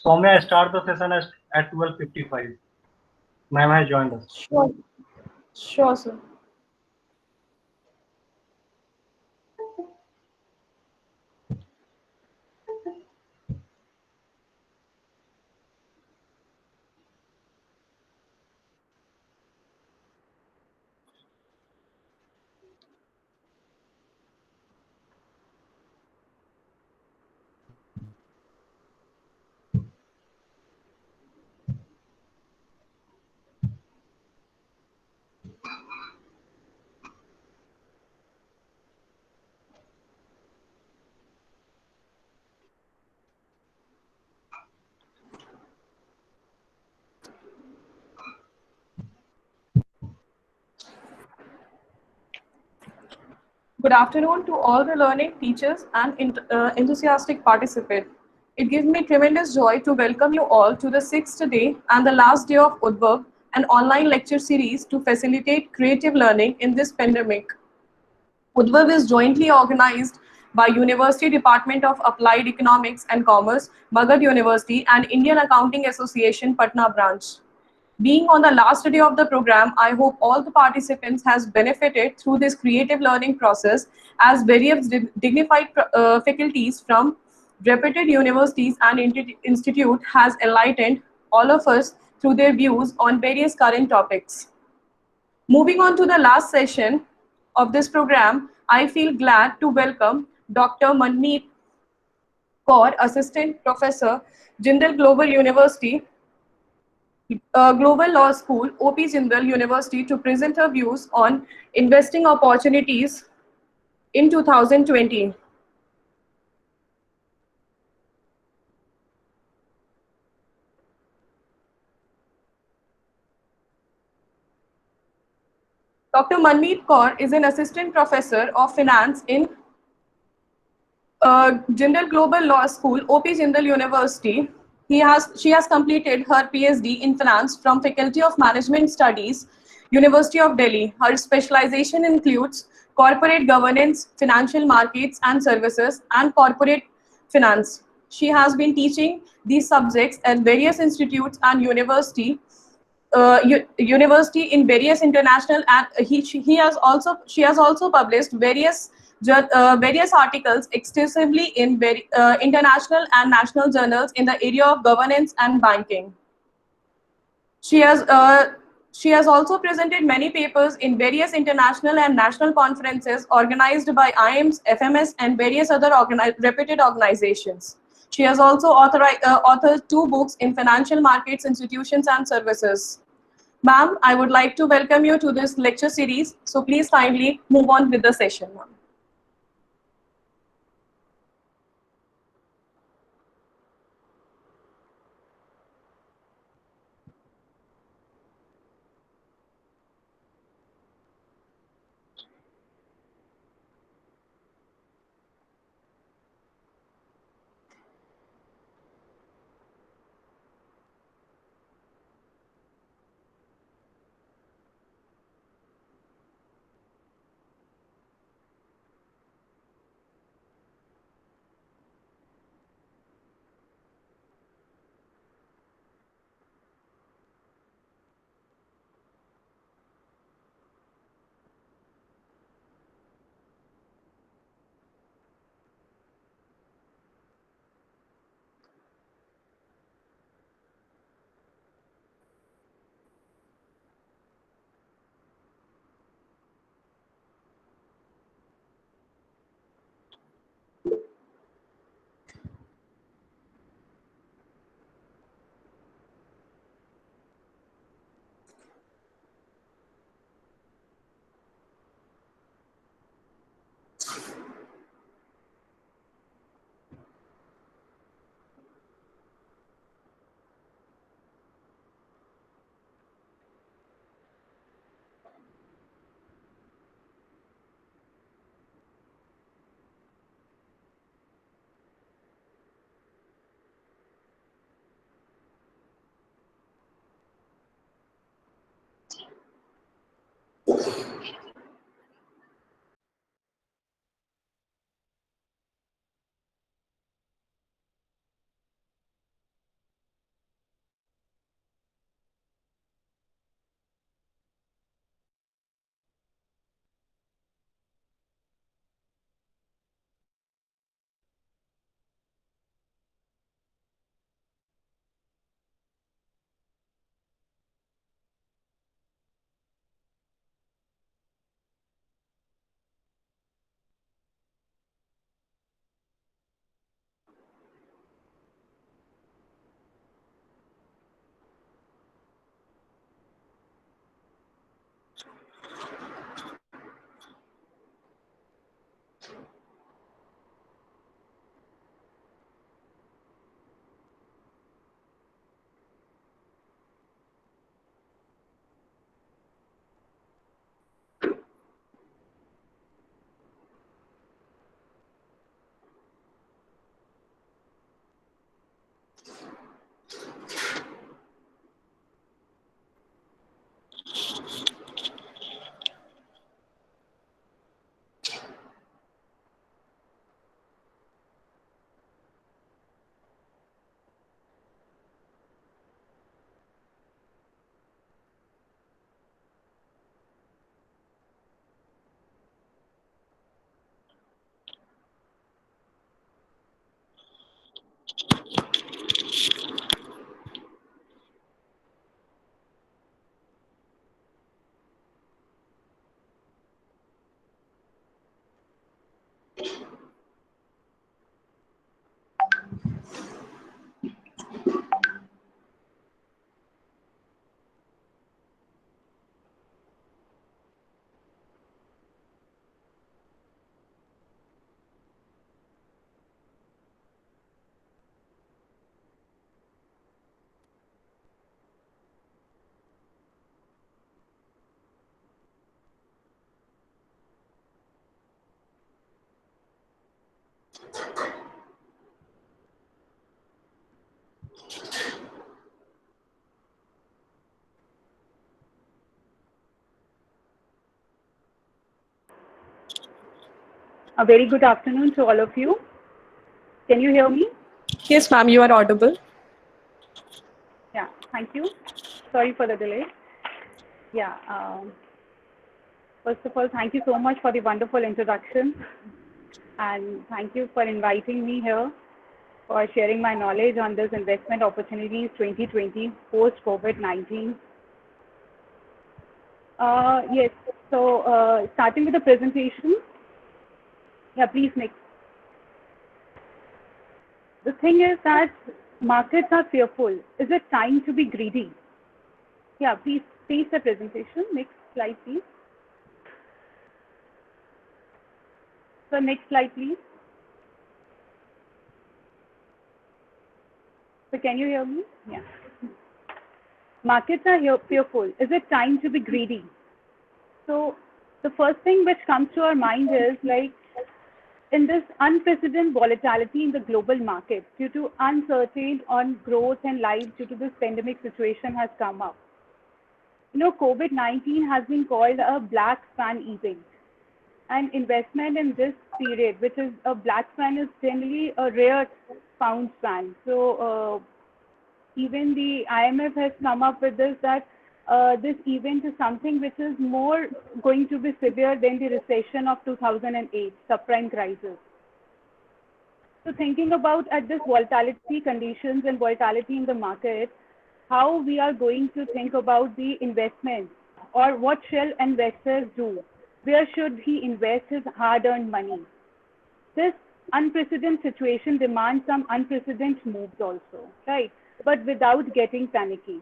Soumya, start the session at 12:55. Ma'am has joined us. Sure, sure, sir. Good afternoon to all the learning teachers and enthusiastic participants. It gives me tremendous joy to welcome you all to the sixth day and the last day of Udvarg, an online lecture series to facilitate creative learning in this pandemic. Udvarg is jointly organized by University Department of Applied Economics and Commerce, Magad University, and Indian Accounting Association, Patna branch. Being on the last day of the program, I hope all the participants has benefited through this creative learning process as various dignified faculties from reputed universities and institute has enlightened all of us through their views on various current topics. Moving on to the last session of this program, I feel glad to welcome Dr. Manmeet Kaur, Assistant Professor, Jindal Global University, Global Law School, OP Jindal University, to present her views on investing opportunities in 2020. Dr. Manmeet Kaur is an Assistant Professor of Finance in Jindal Global Law School, OP Jindal University. She has completed her PhD in finance from Faculty of Management Studies, University of Delhi. Her specialization includes corporate governance, financial markets and services, and corporate finance. She has been teaching these subjects at various institutes and university in various international, and she has also published various articles extensively in international and national journals in the area of governance and banking. She has uh, she has also presented many papers in various international and national conferences organized by IIMS, FMS, and various other reputed organizations. She has also authored two books in financial markets, institutions, and services. Ma'am, I would like to welcome you to this lecture series. So please kindly move on with the session, ma'am. A very good afternoon to all of you. Can you hear me? Yes, ma'am, you are audible. Yeah, thank you. Sorry for the delay. Yeah, first of all, thank you so much for the wonderful introduction. And thank you for inviting me here for sharing my knowledge on this investment opportunities 2020 post COVID-19. Yes, so starting with the presentation. Yeah, please next. The thing is that markets are fearful. Is it time to be greedy? Yeah, please the presentation. Next slide, please. So next slide, please. So can you hear me? Yeah. Markets are fearful. Is it time to be greedy? So the first thing which comes to our mind is like in this unprecedented volatility in the global market due to uncertainty on growth and life due to this pandemic situation has come up. You know, COVID-19 has been called a black swan event. And investment in this period, which is a black swan, is generally a rare found swan. So even the IMF has come up with this that this event is something which is more going to be severe than the recession of 2008 subprime crisis. So thinking about at this volatility conditions and volatility in the market, how we are going to think about the investment or what shall investors do? Where should he invest his hard-earned money? This unprecedented situation demands some unprecedented moves also, right? But without getting panicky.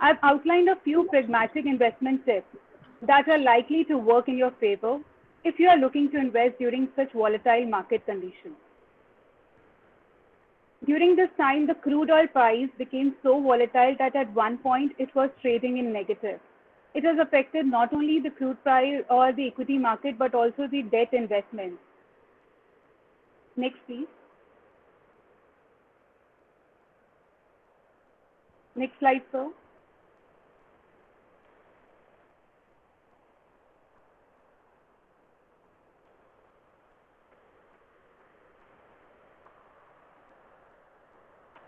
I've outlined a few pragmatic investment tips that are likely to work in your favor if you are looking to invest during such volatile market conditions. During this time, the crude oil price became so volatile that at one point it was trading in negative. It has affected not only the crude price or the equity market, but also the debt investments. Next, please. Next slide, sir.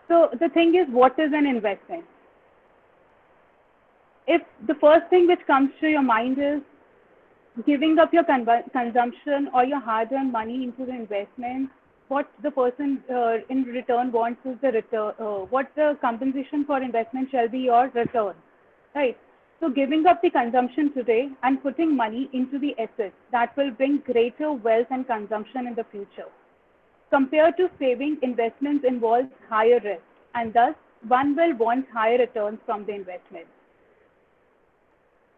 So the thing is, what is an investment? If the first thing which comes to your mind is giving up your consumption or your hard-earned money into the investment, what the person in return wants is the return. What the compensation for investment shall be your return, right? So giving up the consumption today and putting money into the assets that will bring greater wealth and consumption in the future. Compared to saving, investments involve higher risk, and thus one will want higher returns from the investment.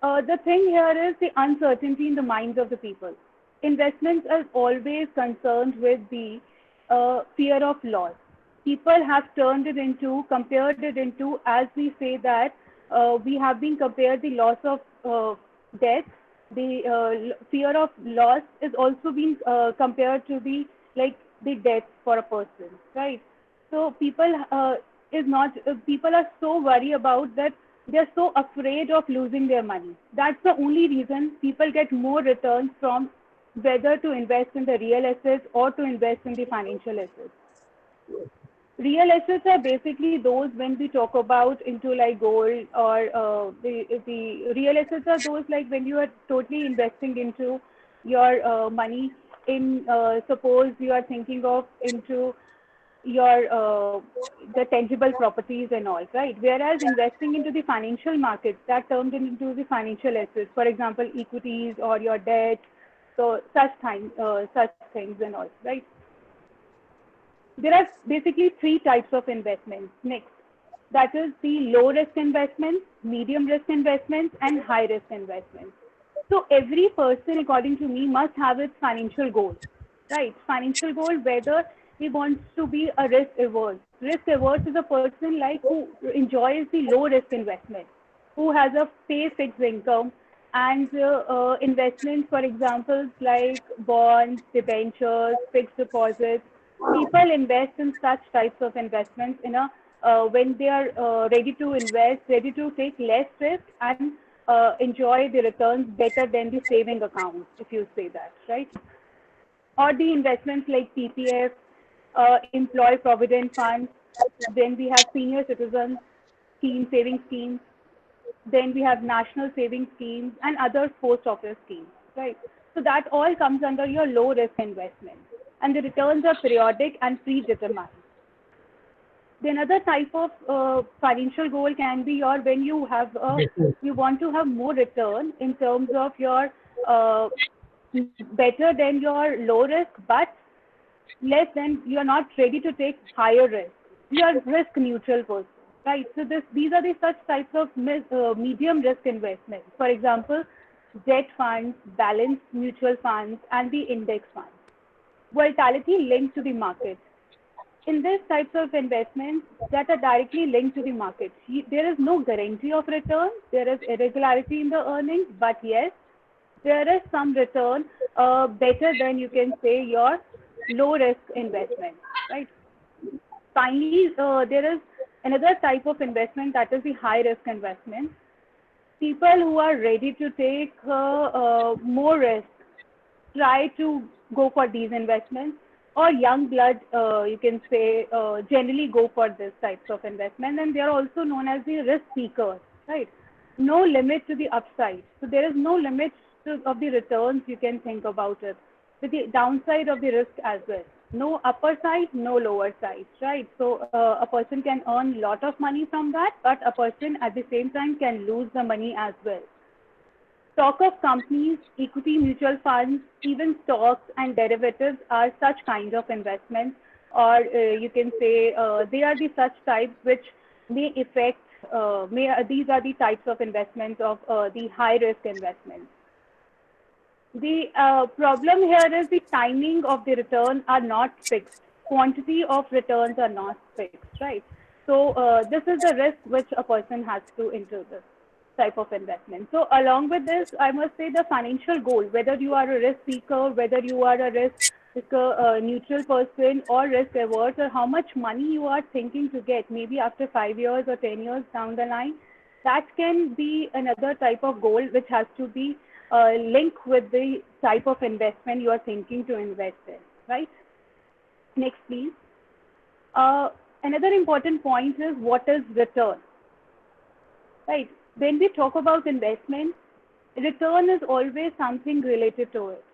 The thing here is the uncertainty in the minds of the people. Investments are always concerned with the fear of loss. People have compared it into, as we say that we have been compared the loss of death, the fear of loss is also being compared to the death for a person, right? So people people are so worried about that. They're so afraid of losing their money. That's the only reason people get more returns from whether to invest in the real assets or to invest in the financial assets. Real assets are basically those when we talk about into like gold or the real assets are those like when you are totally investing into your money in suppose you are thinking of into your the tangible properties and all, right? Whereas investing into the financial markets, that turned into the financial assets, for example, equities or your debt, so such things and all, right? There are basically three types of investments. Next, that is the low risk investments, medium risk investments, and high risk investments. So every person, according to me, must have its financial goal, right? Financial goal, whether he wants to be a risk averse. Risk averse is a person like who enjoys the low risk investment, who has a pay fixed income And investments, for example, like bonds, debentures, fixed deposits, people invest in such types of investments in a when they are ready to invest, ready to take less risk and enjoy the returns better than the saving account, if you say that, right? Or the investments like PPF, employee provident funds. Then we have senior citizen scheme, saving schemes. Then we have national saving schemes and other post office schemes, right? So that all comes under your low risk investment, and the returns are periodic and predetermined. The another type of financial goal can be your when you have you want to have more return in terms of your uh, better than your low risk, but less than you are not ready to take higher risk. You are risk neutral person, right? So these are the such types of medium risk investments. For example, debt funds, balanced mutual funds, and the index funds. Volatility linked to the market. In these types of investments that are directly linked to the market, there is no guarantee of return. There is irregularity in the earnings, but yes, there is some return better than you can say your low risk investment, right? Finally, there is another type of investment that is the high risk investment. People who are ready to take more risk try to go for these investments, or young blood, you can say, generally go for this types of investment, and they are also known as the risk seekers, right? No limit to the upside. So there is no limit of the returns you can think about it. With the downside of the risk as well. No upper side, no lower side, right? So a person can earn a lot of money from that, but a person at the same time can lose the money as well. Stock of companies, equity mutual funds, even stocks and derivatives are such kind of investments, or you can say they are the such types which may affect, these are the types of investments of the high risk investments. The problem here is the timing of the return are not fixed. Quantity of returns are not fixed, right? So this is the risk which a person has to into this type of investment. So along with this, I must say the financial goal, whether you are a risk seeker, whether you are a risk neutral person or risk averse, or how much money you are thinking to get, maybe after 5 years or 10 years down the line, that can be another type of goal which has to be linked with the type of investment you are thinking to invest in, right? Next, please. Another important point is what is return, right? When we talk about investment, return is always something related to it.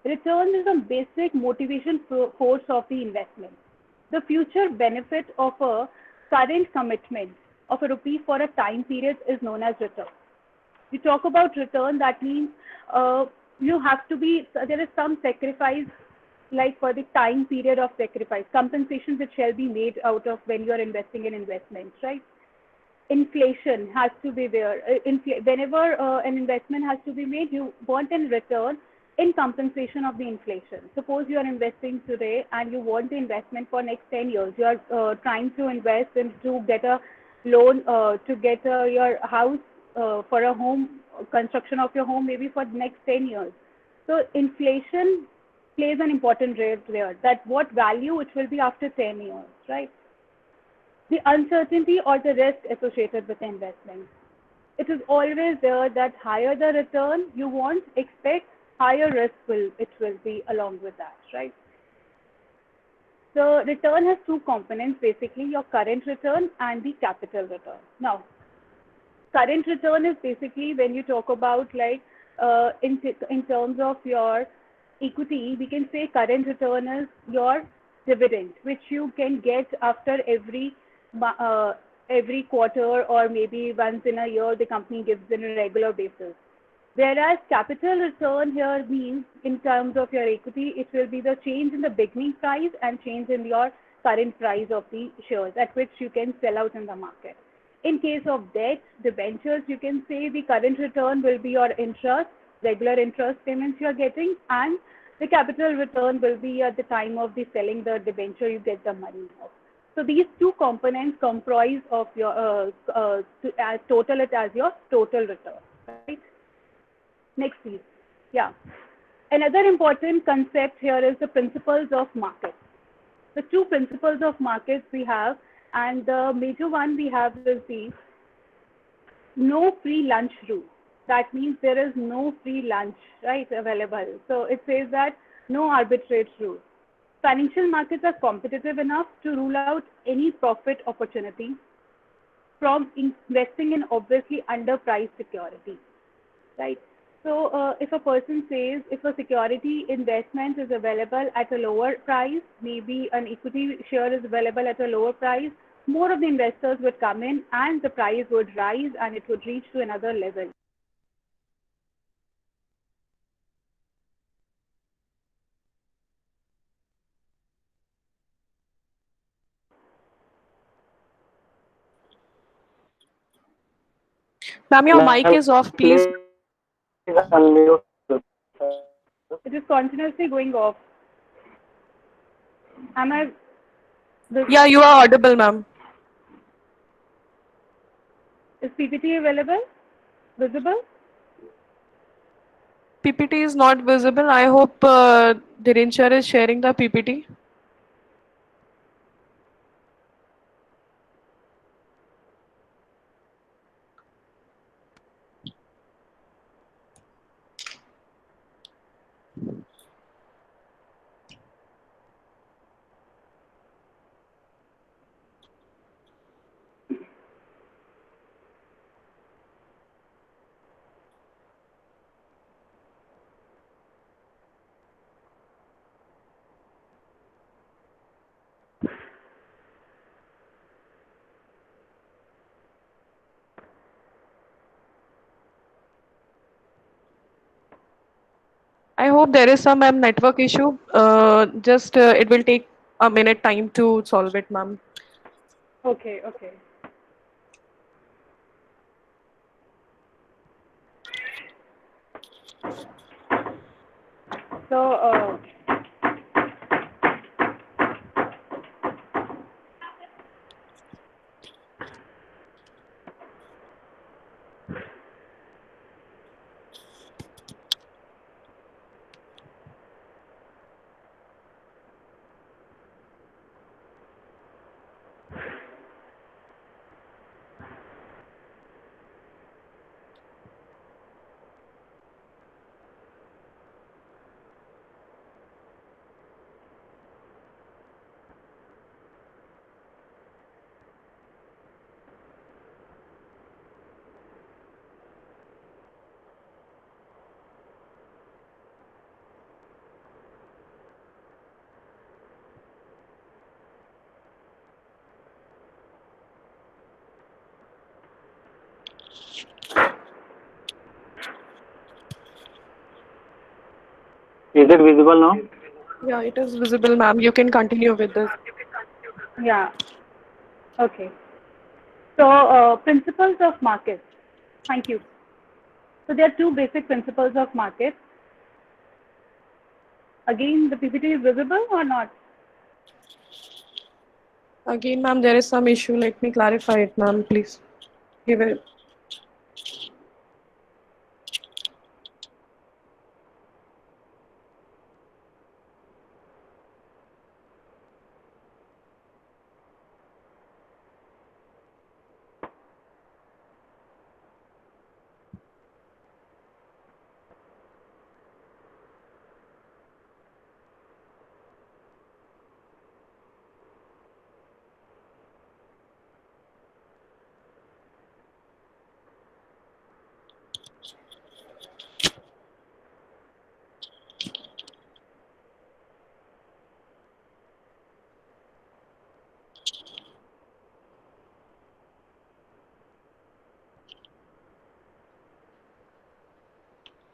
Return is a basic motivation force of the investment. The future benefit of a current commitment of a rupee for a time period is known as return. We talk about return, that means you have to be, there is some sacrifice, like for the time period of sacrifice, compensation which shall be made out of when you are investing in investments, right? Inflation has to be there. Whenever an investment has to be made, you want in return in compensation of the inflation. Suppose you are investing today and you want the investment for next 10 years. You are trying to invest in to get a loan to get your house for a home, construction of your home maybe for the next 10 years. So inflation plays an important role there, that what value it will be after 10 years, right? The uncertainty or the risk associated with investment. It is always there that higher the return you want, expect higher risk it will be along with that, right? So return has two components, basically your current return and the capital return. Now, current return is basically when you talk about like in terms of your equity, we can say current return is your dividend, which you can get after every quarter or maybe once in a year the company gives in a regular basis. Whereas capital return here means in terms of your equity, it will be the change in the beginning price and change in your current price of the shares at which you can sell out in the market. In case of debt, debentures, you can say the current return will be your interest, regular interest payments you are getting, and the capital return will be at the time of the selling the debenture, you get the money. So these two components comprise of your total it as your total return, right? Next, please. Yeah. Another important concept here is the principles of market. The two principles of markets we have, and the major one we have is the no free lunch rule. That means there is no free lunch, right, available. So it says that no arbitrage rule. Financial markets are competitive enough to rule out any profit opportunity from investing in obviously underpriced security, right? So if a person says if a security investment is available at a lower price, maybe an equity share is available at a lower price, more of the investors would come in and the price would rise and it would reach to another level. Ma'am, your mic is off, please. It is continuously going off. Am I? Yeah, you are audible, ma'am. Is PPT available? Visible? PPT is not visible. I hope Dhirenchar is sharing the PPT. I hope there is some ma'am network issue. Just it will take a minute time to solve it, ma'am. Okay, okay. So, Is it visible now? Yeah, it is visible, ma'am. You can continue with this. yeah, okay. So, principles of markets. Thank you. So, there are two basic principles of markets. Again, the PPT is visible or not? Again, ma'am, there is some issue. Let me clarify it, ma'am, please. Give it.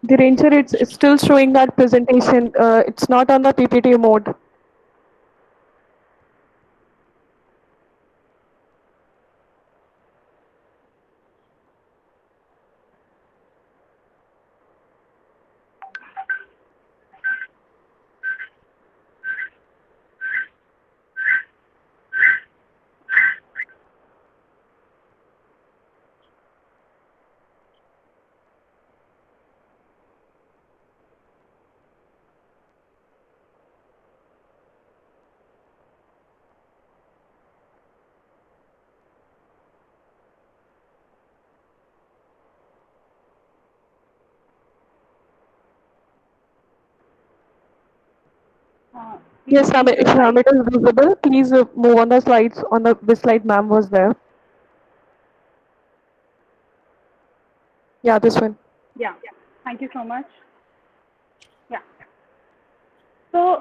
The Ranger, it's still showing that presentation. It's not on the PPT mode. Yes, ma'am. If ma'am it is visible, please move on the slides on the this slide ma'am was there. Yeah, this one. Yeah. Thank you so much. Yeah. So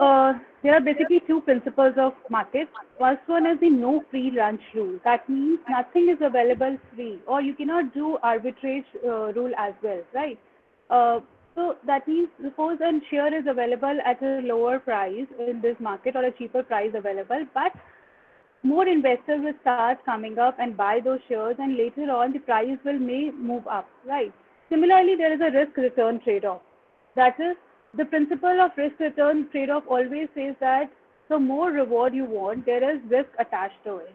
there are basically two principles of market. First one is the no free lunch rule. That means nothing is available free, or you cannot do arbitrage rule as well, right? So that means suppose a share is available at a lower price in this market or a cheaper price available, but more investors will start coming up and buy those shares, and later on the price will may move up, right? Similarly, there is a risk return trade-off. That is, the principle of risk return trade-off always says that the more reward you want, there is risk attached to it.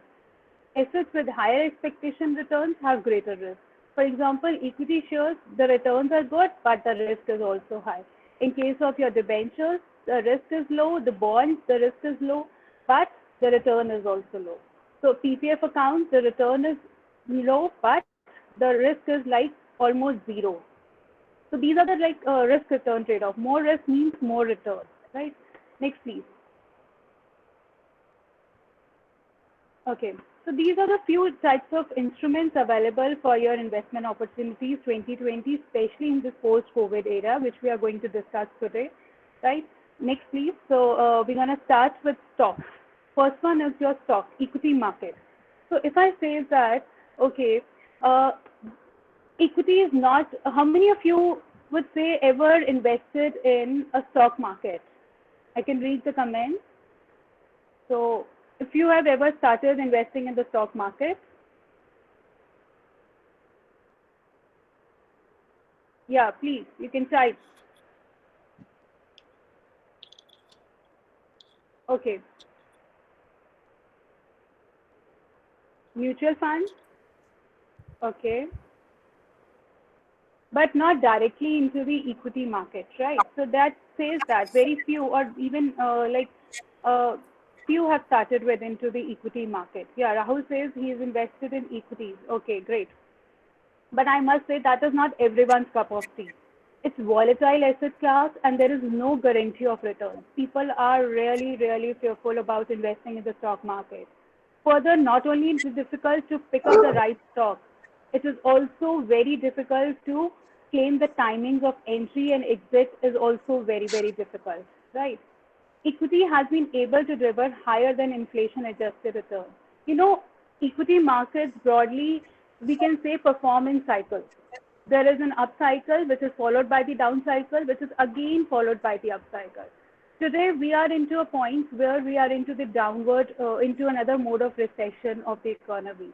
Assets with higher expectation returns have greater risk. For example, equity shares, the returns are good, but the risk is also high. In case of your debentures, the risk is low, the bonds, the risk is low, but the return is also low. So PPF accounts, the return is low, but the risk is like almost zero. So these are the like risk return trade-off. More risk means more return, right? Next, please. Okay, so these are the few types of instruments available for your investment opportunities 2020, especially in this post-COVID era, which we are going to discuss today, right? Next, please. So we're going to start with stocks. First one is your stock, equity market. So if I say that, okay, equity is not, how many of you would say ever invested in a stock market? I can read the comments. So if you have ever started investing in the stock market, yeah, please, you can type. Okay. Mutual funds? Okay. But not directly into the equity market, right? So that says that very few or even few have started with into the equity market. Yeah, Rahul says he is invested in equities. Okay, great. But I must say that is not everyone's cup of tea. It's volatile asset class and there is no guarantee of return. People are really, really fearful about investing in the stock market. Further, not only is it difficult to pick up the right stock, it is also very difficult to claim the timings of entry and exit is also very, very difficult, right? Equity has been able to deliver higher than inflation adjusted return. You know, equity markets broadly, we can say perform in cycles. There is an up cycle, which is followed by the down cycle, which is again followed by the up cycle. Today, we are into a point where we are into the downward, into another mode of recession of the economy.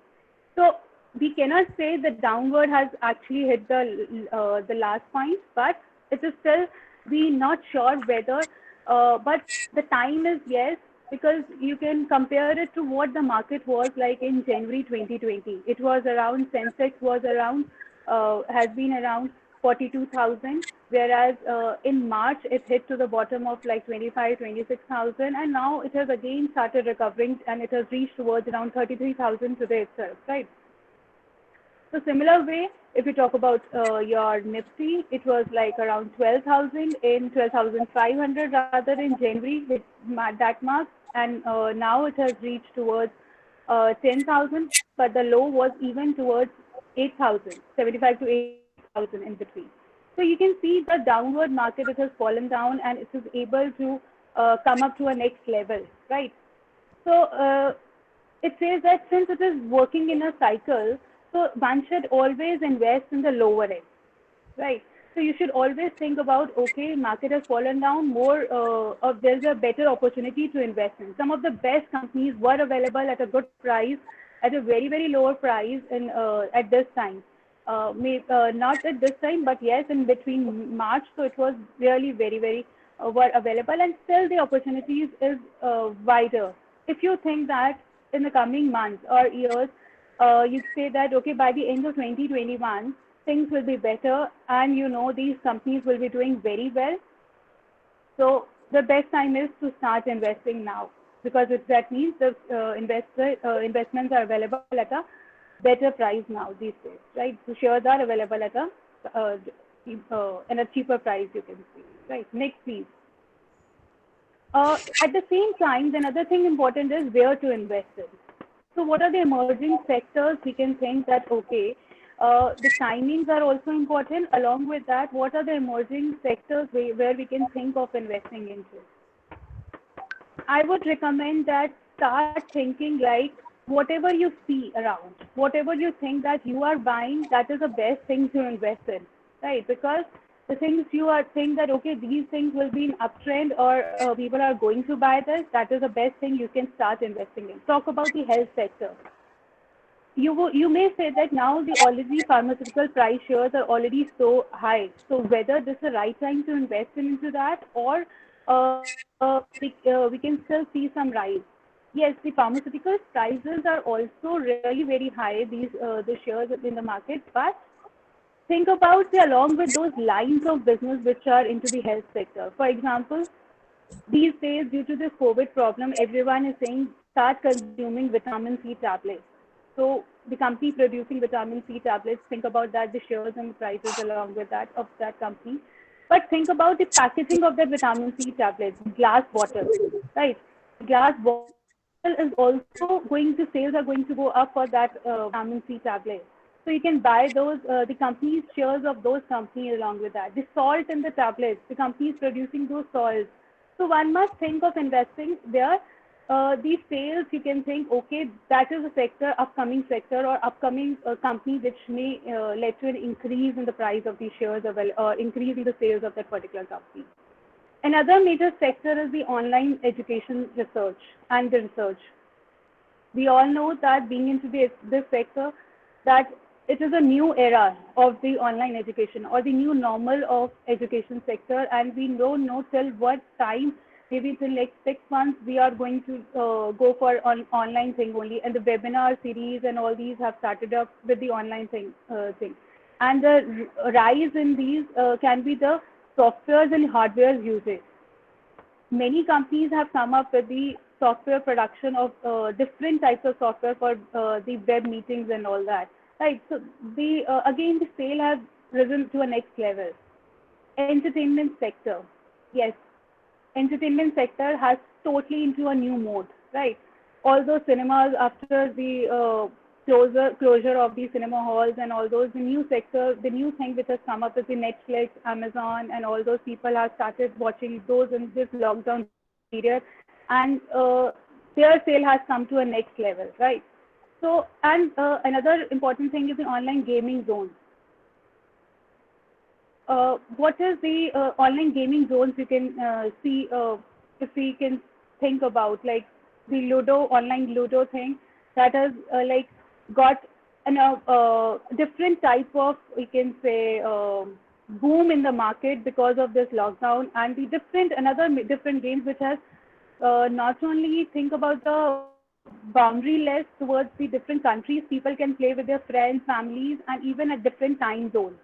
So we cannot say the downward has actually hit the last point, but it is still we not sure whether, but the time is yes, because you can compare it to what the market was like in January 2020. It was around, Sensex was around, has been around 42,000, whereas in March it hit to the bottom of like 26,000, and now it has again started recovering and it has reached towards around 33,000 today itself, right? So similar way, if you talk about your Nifty, it was like around 12,000 in 12,500 rather in January with that mark, and now it has reached towards 10,000, but the low was even towards 8,000, 75 to 8,000 in between. So you can see the downward market, it has fallen down and it is able to come up to a next level, right? So it says that since it is working in a cycle, so one should always invest in the lower end, right? So you should always think about, okay, market has fallen down, more of there's a better opportunity to invest in. Some of the best companies were available at a good price, at a very, very lower price in, at this time. Not at this time, but yes, in between March, so it was really very, very were available, and still the opportunities is wider. If you think that in the coming months or years, you say that, okay, by the end of 2021, things will be better and, you know, these companies will be doing very well. So the best time is to start investing now, because that means the investments are available at a better price now these days, right? So shares are available at a cheaper price, you can see, right? Next, please. At the same time, another thing important is where to invest in. So what are the emerging sectors we can think that, okay, the timings are also important. Along with that, what are the emerging sectors where we can think of investing into? I would recommend that start thinking like whatever you see around, whatever you think that you are buying, that is the best thing to invest in, right? Because the things you are think that, okay, these things will be in uptrend or people are going to buy this, that is the best thing you can start investing in. Talk about the health sector. You may say that now the already pharmaceutical price shares are already so high. So whether this is the right time to invest into that, or we can still see some rise. Yes, the pharmaceutical prices are also really very high. The shares in the market, but think about along with those lines of business which are into the health sector. For example, these days, due to this COVID problem, everyone is saying start consuming vitamin C tablets. So the company producing vitamin C tablets, think about that, the shares and the prices along with that of that company. But think about the packaging of that vitamin C tablets, glass bottle, right? Glass bottle is also going to, sales are going to go up for that vitamin C tablet. So you can buy those, the company's shares of those companies along with that. The salt in the tablets, the company is producing those salts. So one must think of investing there. These sales, you can think, okay, that is a sector, upcoming sector or upcoming company which may lead to an increase in the price of these shares or increase in the sales of that particular company. Another major sector is the online education research and the research. We all know that being into this sector, that it is a new era of the online education or the new normal of education sector, and we don't know till what time, maybe till next 6 months, we are going to go for online thing only, and the webinar series and all these have started up with the online thing. And the rise in these can be the softwares and hardware usage. Many companies have come up with the software production of different types of software for the web meetings and all that. Right. So again, the sale has risen to a next level. Entertainment sector. Yes. Entertainment sector has totally into a new mode. Right. Although cinemas, after the closure of the cinema halls and all those, the new sector, the new thing which has come up is the Netflix, Amazon, and all those people have started watching those in this lockdown period, and their sale has come to a next level, right? So, and another important thing is the online gaming zone. What is the online gaming zones you can see, if we can think about, like the Ludo, online Ludo thing that has like got different type of, we can say, boom in the market because of this lockdown, and the different games which has not only think about the boundaryless towards the different countries, people can play with their friends, families, and even at different time zones.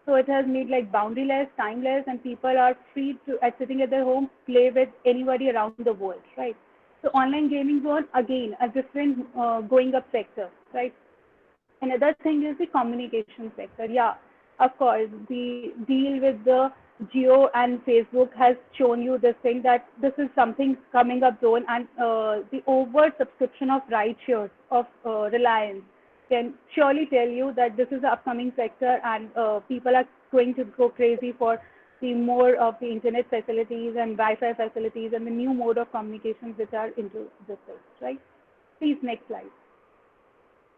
So it has made like boundaryless, timeless, and people are free to, at sitting at their home, play with anybody around the world, right? So online gaming zone, again, a different going up sector, right? Another thing is the communication sector. Yeah, of course, the deal with the Jio and Facebook has shown you this thing that this is something coming up zone, and the over subscription of ride shares of Reliance can surely tell you that this is the upcoming sector, and people are going to go crazy for the more of the internet facilities and Wi-Fi facilities and the new mode of communications which are into this space, right? Please, next slide.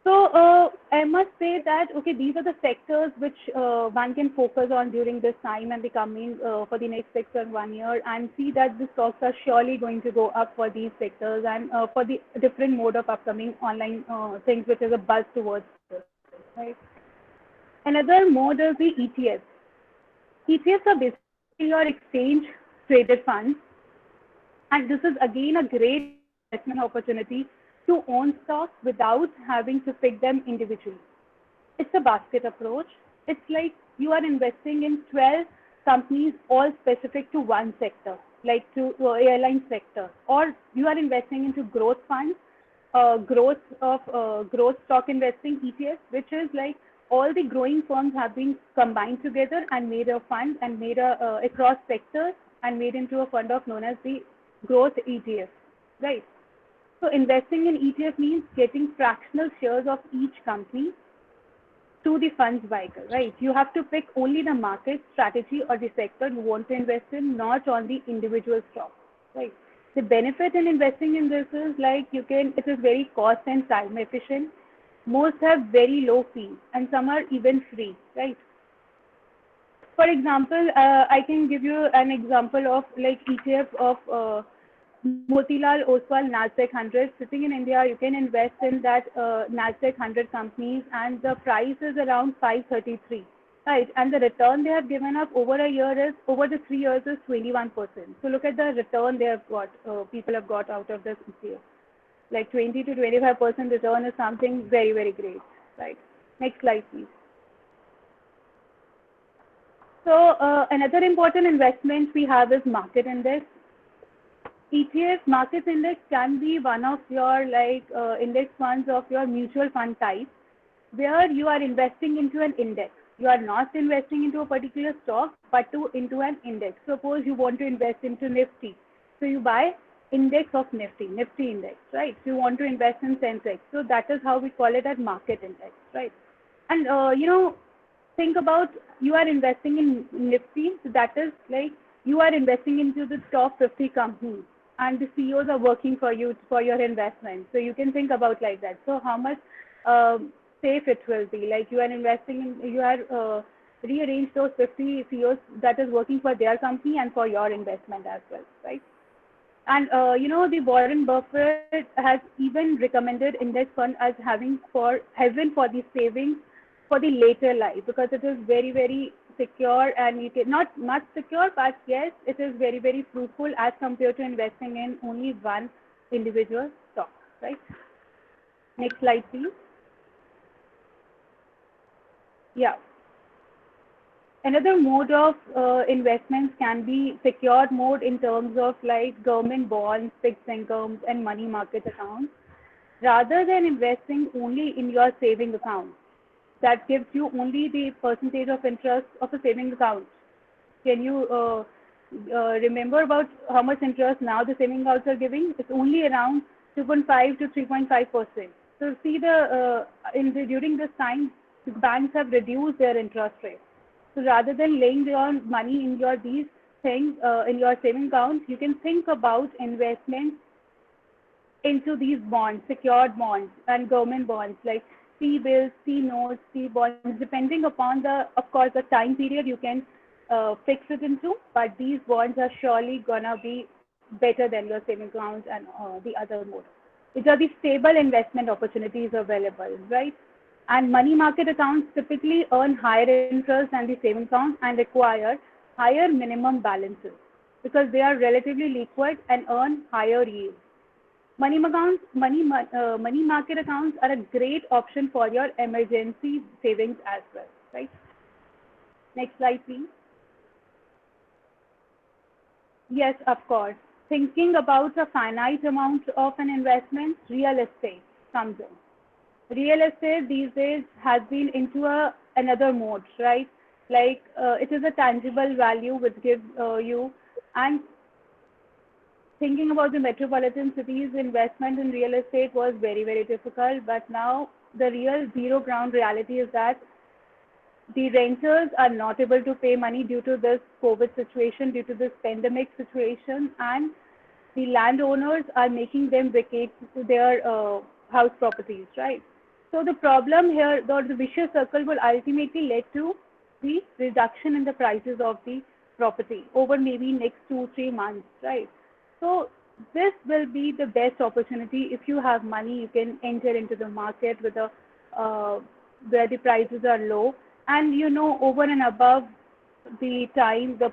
So I must say that, okay, these are the sectors which one can focus on during this time and the coming for the next 6 or 1 year, and see that the stocks are surely going to go up for these sectors and for the different mode of upcoming online things, which is a buzz towards this, right? Another mode is the ETFs. ETFs are basically your exchange traded funds, and this is again a great investment opportunity to own stocks without having to pick them individually. It's a basket approach. It's like you are investing in 12 companies all specific to one sector, like to airline sector, or you are investing into growth funds, growth stock investing ETFs, which is like all the growing firms have been combined together and made a fund and made across sectors and made into a fund of known as the growth ETF, right? So investing in ETF means getting fractional shares of each company to the funds vehicle, right? You have to pick only the market strategy or the sector you want to invest in, not on the individual stock, right? The benefit in investing in this is like it is very cost and time efficient. Most have very low fees and some are even free, right? For example, I can give you an example of like ETF of Motilal Oswal Nasdaq 100. Sitting in India, you can invest in that Nasdaq 100 companies, and the price is around 533, right? And the return they have given up over the 3 years is 21%. So look at the return they have got. People have got out of this ETF. Like 20 to 25% return is something very, very great, right? Next slide, please. So another important investment we have is market index. ETF market index can be one of your index funds of your mutual fund type, where you are investing into an index. You are not investing into a particular stock, but into an index. Suppose you want to invest into Nifty. So you buy index of Nifty index, right? So you want to invest in Sensex. So that is how we call it as market index, right? And, think about you are investing in Nifty. So that is like you are investing into the top 50 companies and the CEOs are working for you for your investment. So you can think about like that. So how much safe it will be? Like you are investing in, you are rearranged those 50 CEOs that is working for their company and for your investment as well, right? And the Warren Buffett has even recommended index fund as having for the savings for the later life, because it is very, very secure, and you can not secure, but yes, it is very, very fruitful as compared to investing in only one individual stock, right? Next slide, please. Yeah. Another mode of investments can be secured mode in terms of like government bonds, fixed incomes, and money market accounts, rather than investing only in your saving account. That gives you only the percentage of interest of a savings account. Can you remember about how much interest now the savings accounts are giving? It's only around 2.5 to 3.5%. So see during this time, the banks have reduced their interest rate. So rather than laying your money in these things in your savings account, you can think about investment into these bonds, secured bonds and government bonds like T-bills, T-notes, T-bonds, depending upon the time period you can fix it into, but these bonds are surely gonna be better than your savings accounts and the other mode. Which are the stable investment opportunities available, right? And money market accounts typically earn higher interest than the savings account and require higher minimum balances because they are relatively liquid and earn higher yields. Money market accounts are a great option for your emergency savings as well, right? Next slide, please. Yes, of course. Thinking about a finite amount of an investment, real estate comes in. Real estate these days has been into another mode, right? Like it is a tangible value which gives you, and thinking about the metropolitan cities, investment in real estate was very, very difficult. But now the real zero ground reality is that the renters are not able to pay money due to this COVID situation, due to this pandemic situation, and the landowners are making them vacate their house properties, right? So the problem here, the vicious circle will ultimately lead to the reduction in the prices of the property over maybe next 2-3 months, right? So this will be the best opportunity. If you have money, you can enter into the market with where the prices are low, and over and above the time, the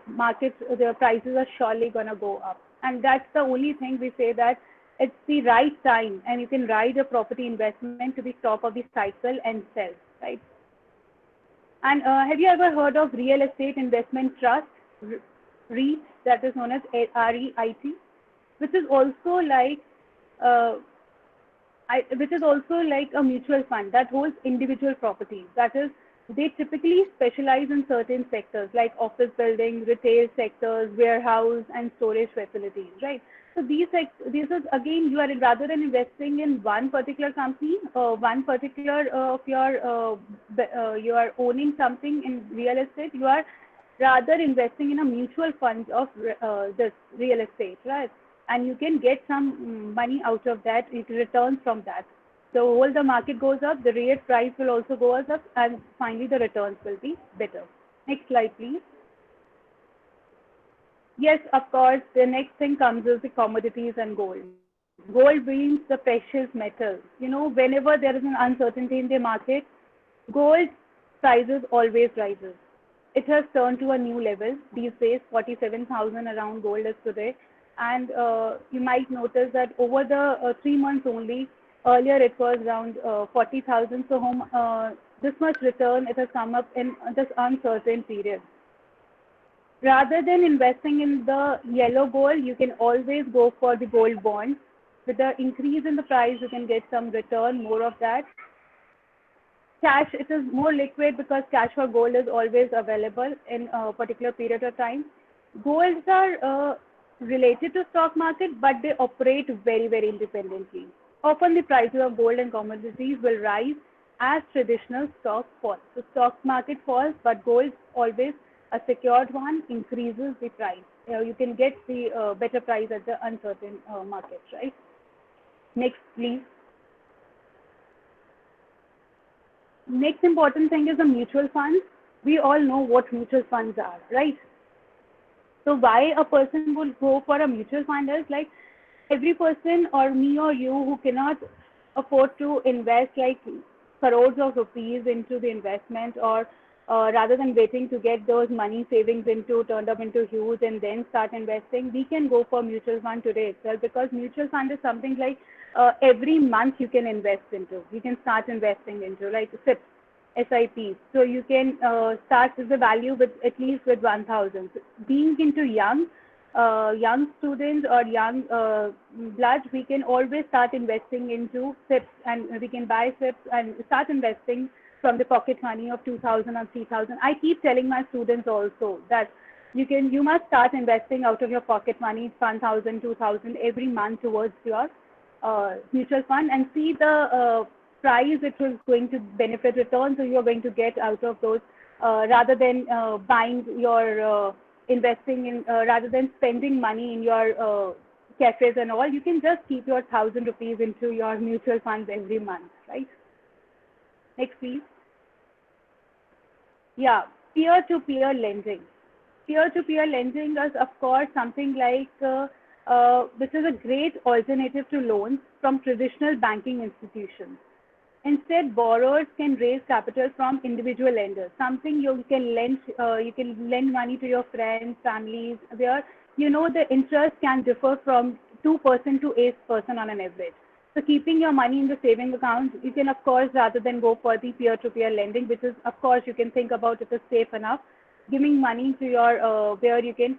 prices are surely gonna go up. And that's the only thing we say, that it's the right time, and you can ride a property investment to the top of the cycle and sell, right? And have you ever heard of Real Estate Investment Trust, REIT, that is known as REIT, which is also like a mutual fund that holds individual properties. That is, they typically specialize in certain sectors like office buildings, retail sectors, warehouse, and storage facilities, right? So this is again, you are rather than investing in one particular company, one particular you are owning something in real estate. You are rather investing in a mutual fund of this real estate, right? And you can get some money out of that. It returns from that. So all the market goes up, the rate price will also go up, and finally the returns will be better. Next slide, please. Yes, of course, the next thing comes is the commodities and gold. Gold being the precious metal. You know, whenever there is an uncertainty in the market, gold prices always rises. It has turned to a new level. These days, 47,000 around gold is today. And you might notice that over the 3 months only, earlier it was around 40,000. So this much return, it has come up in this uncertain period. Rather than investing in the yellow gold, you can always go for the gold bond. With the increase in the price, you can get some return, more of that. Cash, it is more liquid because cash for gold is always available in a particular period of time. Golds are related to stock market, but they operate very, very independently. Often the prices of gold and commodities will rise as traditional stocks fall. So stock market falls, but gold always a secured one increases the price. You can get the better price at the uncertain market, right? Next, please. Next important thing is the mutual funds. We all know what mutual funds are, right? So why a person would go for a mutual fund is like every person or me or you who cannot afford to invest like crores of rupees into the investment, or rather than waiting to get those money savings turned up into huge and then start investing, we can go for mutual fund today itself, because mutual fund is something like every month you can invest into. You can start investing into like SIPs, SIPs. So you can start with the value with at least with 1,000. Being into young students or young blood, we can always start investing into SIPs, and we can buy SIPs and start investing from the pocket money of 2,000 or 3,000. I keep telling my students also that you must start investing out of your pocket money 1,000, 2,000 every month towards your mutual fund, and see the price it was going to benefit returns so you're going to get out of those, rather than buying your investing in rather than spending money in your cafes and all. You can just keep your 1,000 rupees into your mutual funds every month, right? Next, please. Yeah, peer-to-peer lending. Peer-to-peer lending is, of course, something like this is a great alternative to loans from traditional banking institutions. Instead, borrowers can raise capital from individual lenders. Something you can lend money to your friends, families, where you know the interest can differ from 2% to 8% on an average. So keeping your money in the saving account, you can, of course, rather than go for the peer-to-peer lending, which is, of course, you can think about it as safe enough, giving money to your, where you can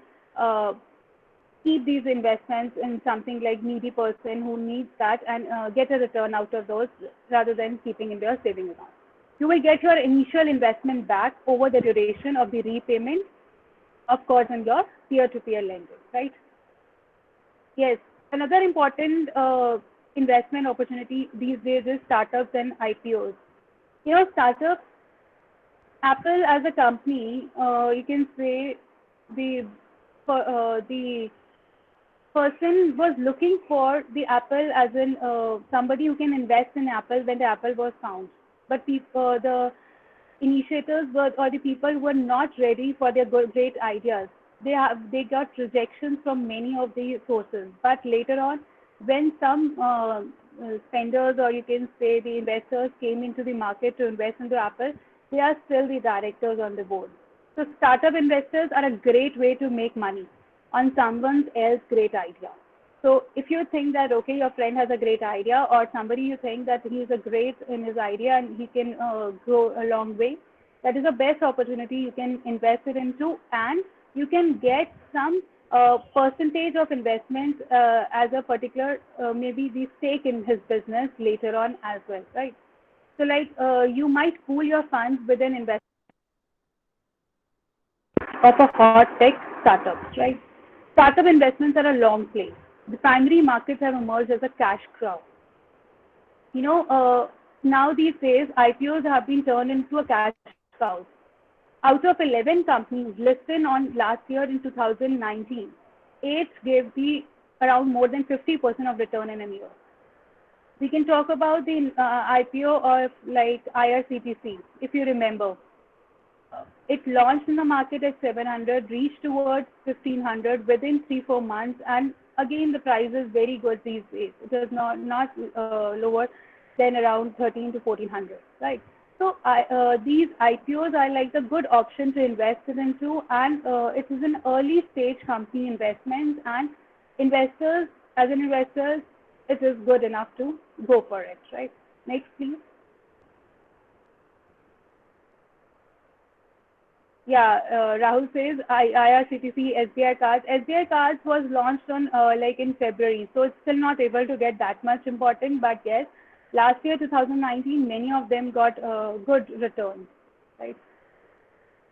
keep these investments in something like needy person who needs that, and get a return out of those rather than keeping in their saving account. You will get your initial investment back over the duration of the repayment, of course, in your peer-to-peer lending, right? Yes, another important investment opportunity these days is startups and IPOs. You know, startups, Apple as a company, you can say the person was looking for the Apple as in somebody who can invest in Apple when the Apple was found. But the initiators were, or the people were not ready for their great ideas. They got rejections from many of the sources. But later on, when some spenders, or you can say the investors, came into the market to invest into Apple, they are still the directors on the board. So startup investors are a great way to make money on someone else's great idea. So if you think that, okay, your friend has a great idea, or somebody you think that he is a great in his idea and he can grow a long way, that is the best opportunity you can invest it into, and you can get some percentage of investment as a particular, maybe the stake in his business later on as well, right? So like you might pool your funds with an investment of a hot tech startups, right? Startup investments are a long play. the primary markets have emerged as a cash cow. You know, now these days, IPOs have been turned into a cash cow. Out of 11 companies listed on last year in 2019, 8 gave the around more than 50% of return in a year. We can talk about the IPO of like IRCTC, if you remember. It launched in the market at 700, reached towards 1500 within 3-4 months, and again the price is very good these days. It is not lower than around 13 to 1400, right? So these IPOs are like the good option to invest into, and it is an early stage company investment, and investors, as an investors, it is good enough to go for it, right? Next, please. Yeah, Rahul says IRCTC SBI Cards. SBI Cards was launched on like in February, so it's still not able to get that much important. But yes, last year 2019, many of them got good returns, right?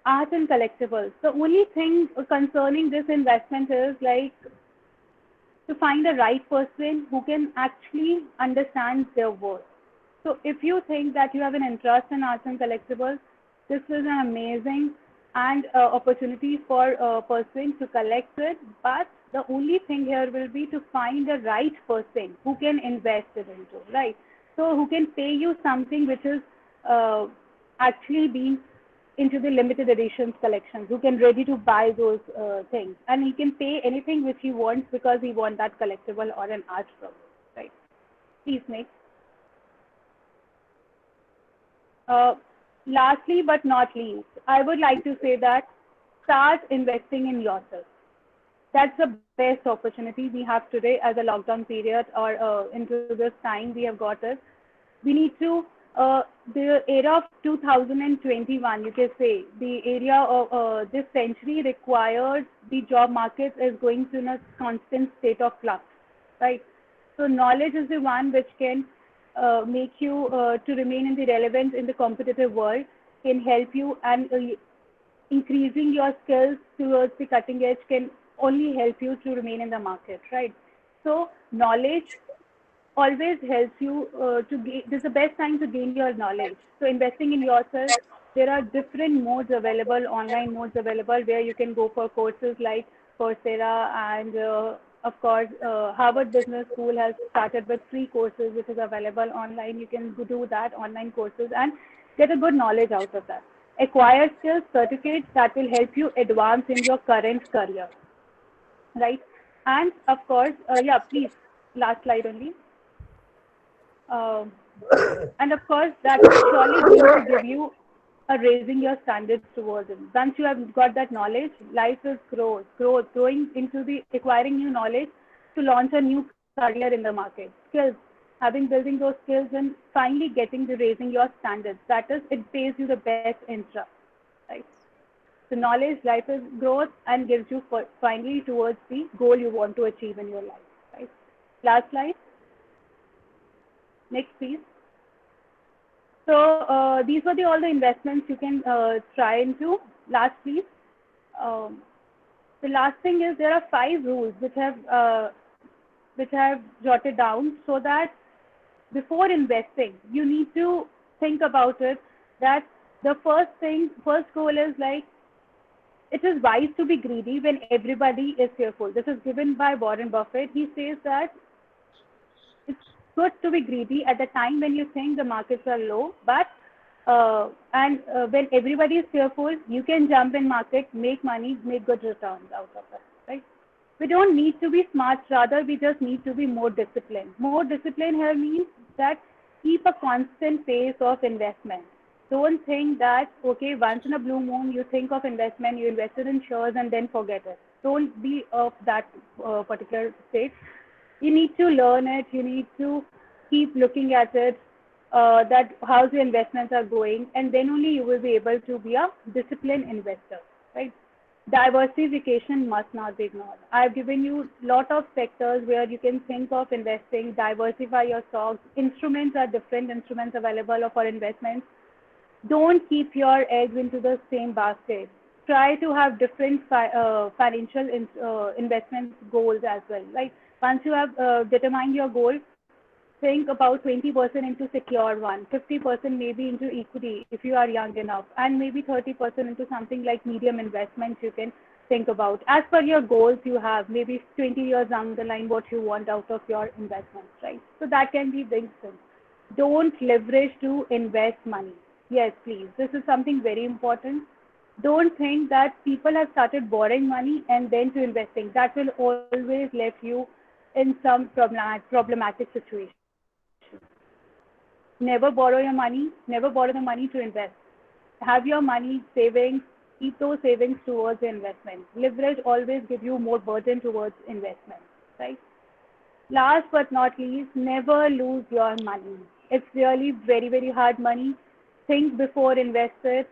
Art and collectibles. The only thing concerning this investment is like to find the right person who can actually understand their worth. So if you think that you have an interest in arts and collectibles, this is an amazing and opportunity for a person to collect it. But the only thing here will be to find the right person who can invest it into, right? So who can pay you something which is actually being into the limited editions collections, who can ready to buy those things, and he can pay anything which he wants because he wants that collectible or an art from it, right? Please, next. Lastly but not least, I would like to say that start investing in yourself. That's the best opportunity we have today as a lockdown period, or into this time we have got it. We need to, the era of 2021, you can say, the area of this century requires the job market is going to in a constant state of flux, right? So knowledge is the one which can make you to remain in the relevant in the competitive world, can help you, and increasing your skills towards the cutting edge can only help you to remain in the market, right? So knowledge always helps you to gain. This is the best time to gain your knowledge. So investing in yourself, there are different modes available, online modes available, where you can go for courses like Coursera, and of course, Harvard Business School has started with free courses which is available online. You can do that online courses and get a good knowledge out of that. Acquire skills, certificates that will help you advance in your current career, right? And of course, yeah, please, last slide only. And of course, that is surely going to give you a raising your standards towards it. Once you have got that knowledge, life is growing into the acquiring new knowledge to launch a new career in the market. Skills, building those skills and finally getting the raising your standards. That is, it pays you the best interest, right? So knowledge, life is growth, and gives you finally towards the goal you want to achieve in your life, right? Last slide. Next, please. So these were all the investments you can try into. Last, please. The last thing is there are 5 rules which have jotted down, so that before investing, you need to think about it. That the first goal is like, it is wise to be greedy when everybody is fearful. This is given by Warren Buffett. He says that it's good to be greedy at the time when you think the markets are low, but when everybody is fearful, you can jump in market, make money, make good returns out of it, right? We don't need to be smart, rather we just need to be more disciplined. More discipline here means that keep a constant pace of investment. Don't think that, okay, once in a blue moon, you think of investment, you invested in shares and then forget it. Don't be of that particular state. You need to learn it. You need to keep looking at it, that how the investments are going, and then only you will be able to be a disciplined investor, right? Diversification must not be ignored. I've given you a lot of sectors where you can think of investing, diversify your stocks. Instruments are different instruments available for investments. Don't keep your eggs into the same basket. Try to have different financial investment goals as well. Like Once you have determined your goal, think about 20% into secure one, 50% maybe into equity if you are young enough, and maybe 30% into something like medium investments you can think about. As per your goals you have, maybe 20 years down the line, what you want out of your investments, right? So that can be big things. Don't leverage to invest money. Yes, please. This is something very important. Don't think that people have started borrowing money and then to investing. That will always left you in some problematic situation. Never borrow your money. Never borrow the money to invest. Have your money savings. Keep those savings towards the investment. Leverage always give you more burden towards investment, right? Last but not least, never lose your money. It's really very, very hard money. Think before invest it.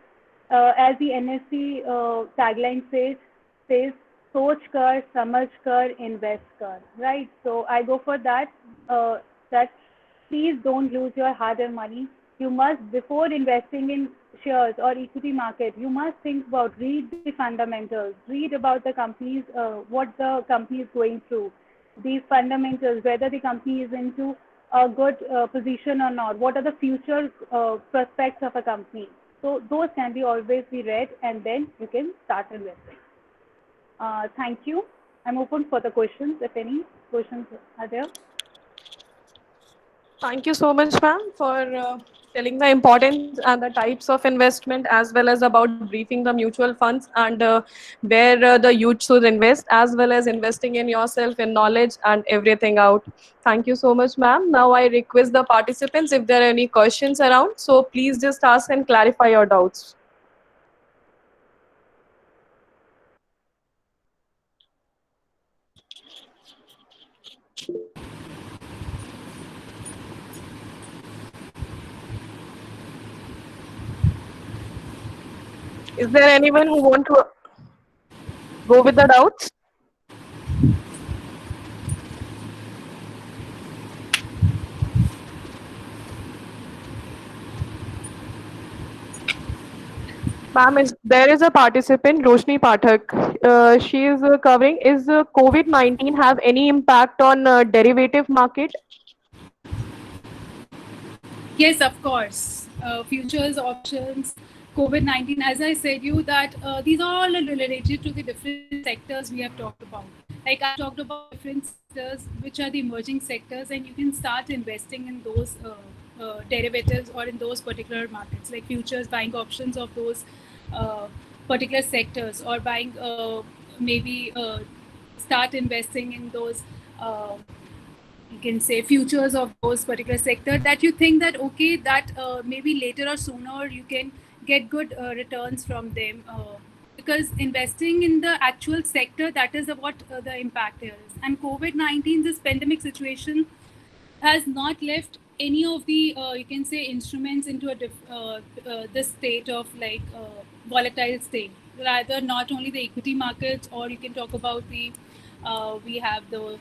As the NSC tagline says, सोच कर, समझ कर, invest कर, right? So I go for that. That please don't lose your hard-earned money. You must, before investing in shares or equity market, you must think about, read the fundamentals, read about the companies, what the company is going through, the fundamentals, whether the company is into a good position or not, what are the future prospects of a company. So those can be always be read, and then you can start investing. Thank you. I'm open for the questions, if any questions are there. Thank you so much, ma'am, for telling the importance and the types of investment, as well as about briefing the mutual funds and where the youth should invest, as well as investing in yourself, in knowledge and everything out. Thank you so much, ma'am. Now I request the participants if there are any questions around. So please just ask and clarify your doubts. Is there anyone who want to go with the doubts? Ma'am, there is a participant, Roshni Pathak. She is covering, is COVID-19 have any impact on derivative market? Yes, of course. Futures, options, COVID-19, as I said you that these are all related to the different sectors we have talked about. Like I talked about different sectors, which are the emerging sectors, and you can start investing in those derivatives or in those particular markets, like futures, buying options of those particular sectors, or buying maybe start investing in those you can say futures of those particular sector that you think that okay, that maybe later or sooner you can get good returns from them, because investing in the actual sector, that is what the impact is. And COVID-19, this pandemic situation has not left any of the you can say instruments into a this state of like volatile state. Rather, not only the equity markets, or you can talk about the we have the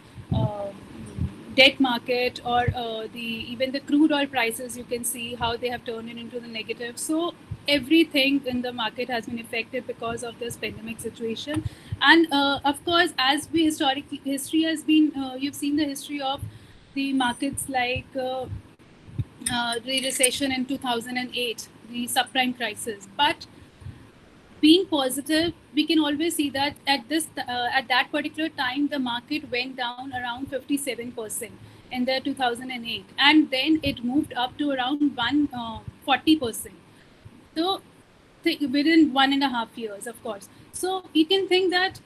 debt market, or the even the crude oil prices. You can see how they have turned it into the negative. So everything in the market has been affected because of this pandemic situation. And of course, as we history has been you've seen the history of the markets, like the recession in 2008, the subprime crisis. But being positive, we can always see that at that particular time, the market went down around 57% in the 2008, and then it moved up to around 140%. So within 1.5 years, of course. So you can think that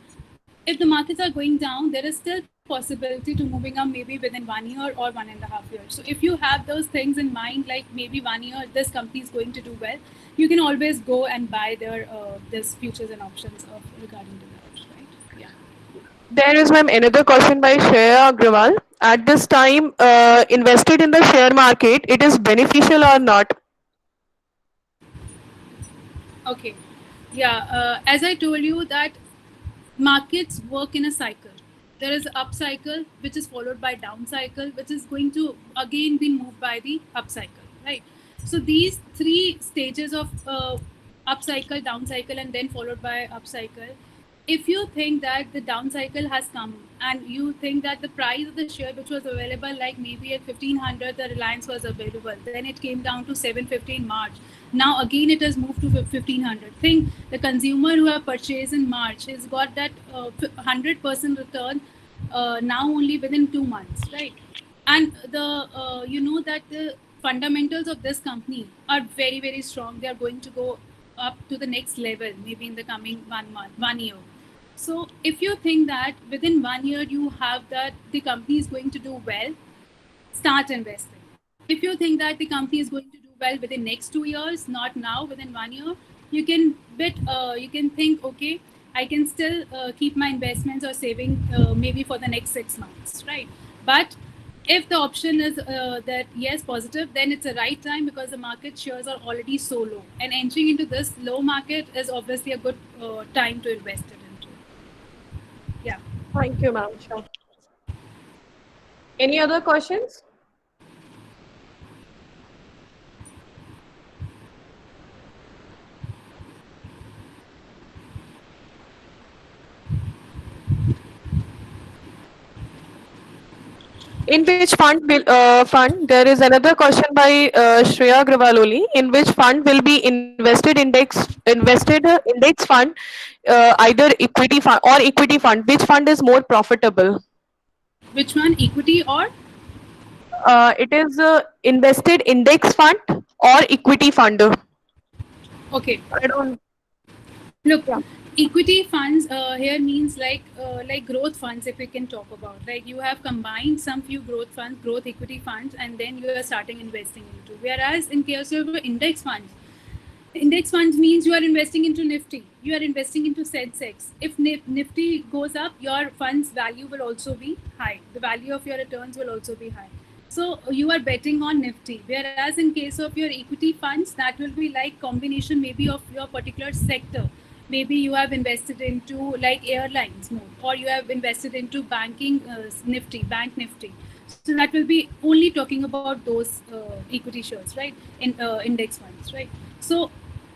if the markets are going down, there is still possibility to moving up maybe within 1 year or 1.5 years. So if you have those things in mind, like maybe 1 year this company is going to do well, you can always go and buy their this futures and options of regarding to that, right? Yeah. There is, ma'am, another question by Shreya Agrawal. At this time, invested in the share market, it is beneficial or not? Okay. Yeah. As I told you that markets work in a cycle. There is up cycle, which is followed by down cycle, which is going to again be moved by the up cycle, right? So these three stages of up cycle, down cycle, and then followed by up cycle, if you think that the down cycle has come and you think that the price of the share which was available like maybe at 1500 the Reliance was available, then it came down to 750 in March. Now again it has moved to 1500. Think the consumer who have purchased in March has got that 100% return now only within 2 months, right? And the you know that the fundamentals of this company are very very strong. They are going to go up to the next level maybe in the coming 1 month, 1 year. So if you think that within 1 year you have that the company is going to do well, start investing. If you think that the company is going to do well within next 2 years, not now, within 1 year, you can you can think, okay, I can still keep my investments or saving maybe for the next 6 months, right? But if the option is that yes, positive, then it's a right time because the market shares are already so low, and entering into this low market is obviously a good time to invest it into. Yeah. Thank you, ma'am. Sure. Any other questions? In which fund? There is another question by Shreya Agrawal. In which fund will be invested index fund, either equity fund or equity fund? Which fund is more profitable? Which one, equity or? It is invested index fund or equity fund. Okay. I don't. Look, Yeah. equity funds here means like growth funds. If we can talk about, like you have combined some few growth funds, growth equity funds, and then you are starting investing into. Whereas in case of index funds means you are investing into Nifty, you are investing into Sensex. If Nifty goes up, your fund's value will also be high. The value of your returns will also be high. So you are betting on Nifty. Whereas in case of your equity funds, that will be like combination maybe of your particular sector. Maybe you have invested into like airlines more, or you have invested into banking Nifty, bank Nifty. So that will be only talking about those equity shares, right? In index funds, right? So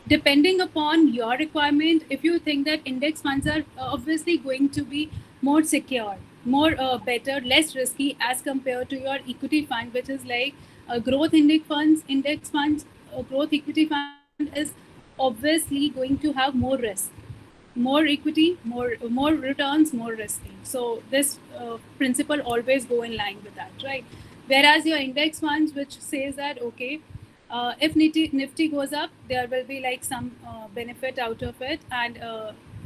depending upon your requirement, if you think that index funds are obviously going to be more secure, more better, less risky as compared to your equity fund, which is like growth index funds, growth equity fund is obviously going to have more risk, more equity, more returns, more risky. So this principle always go in line with that, right? Whereas your index funds, which says that okay, if Nifty goes up, there will be like some benefit out of it, and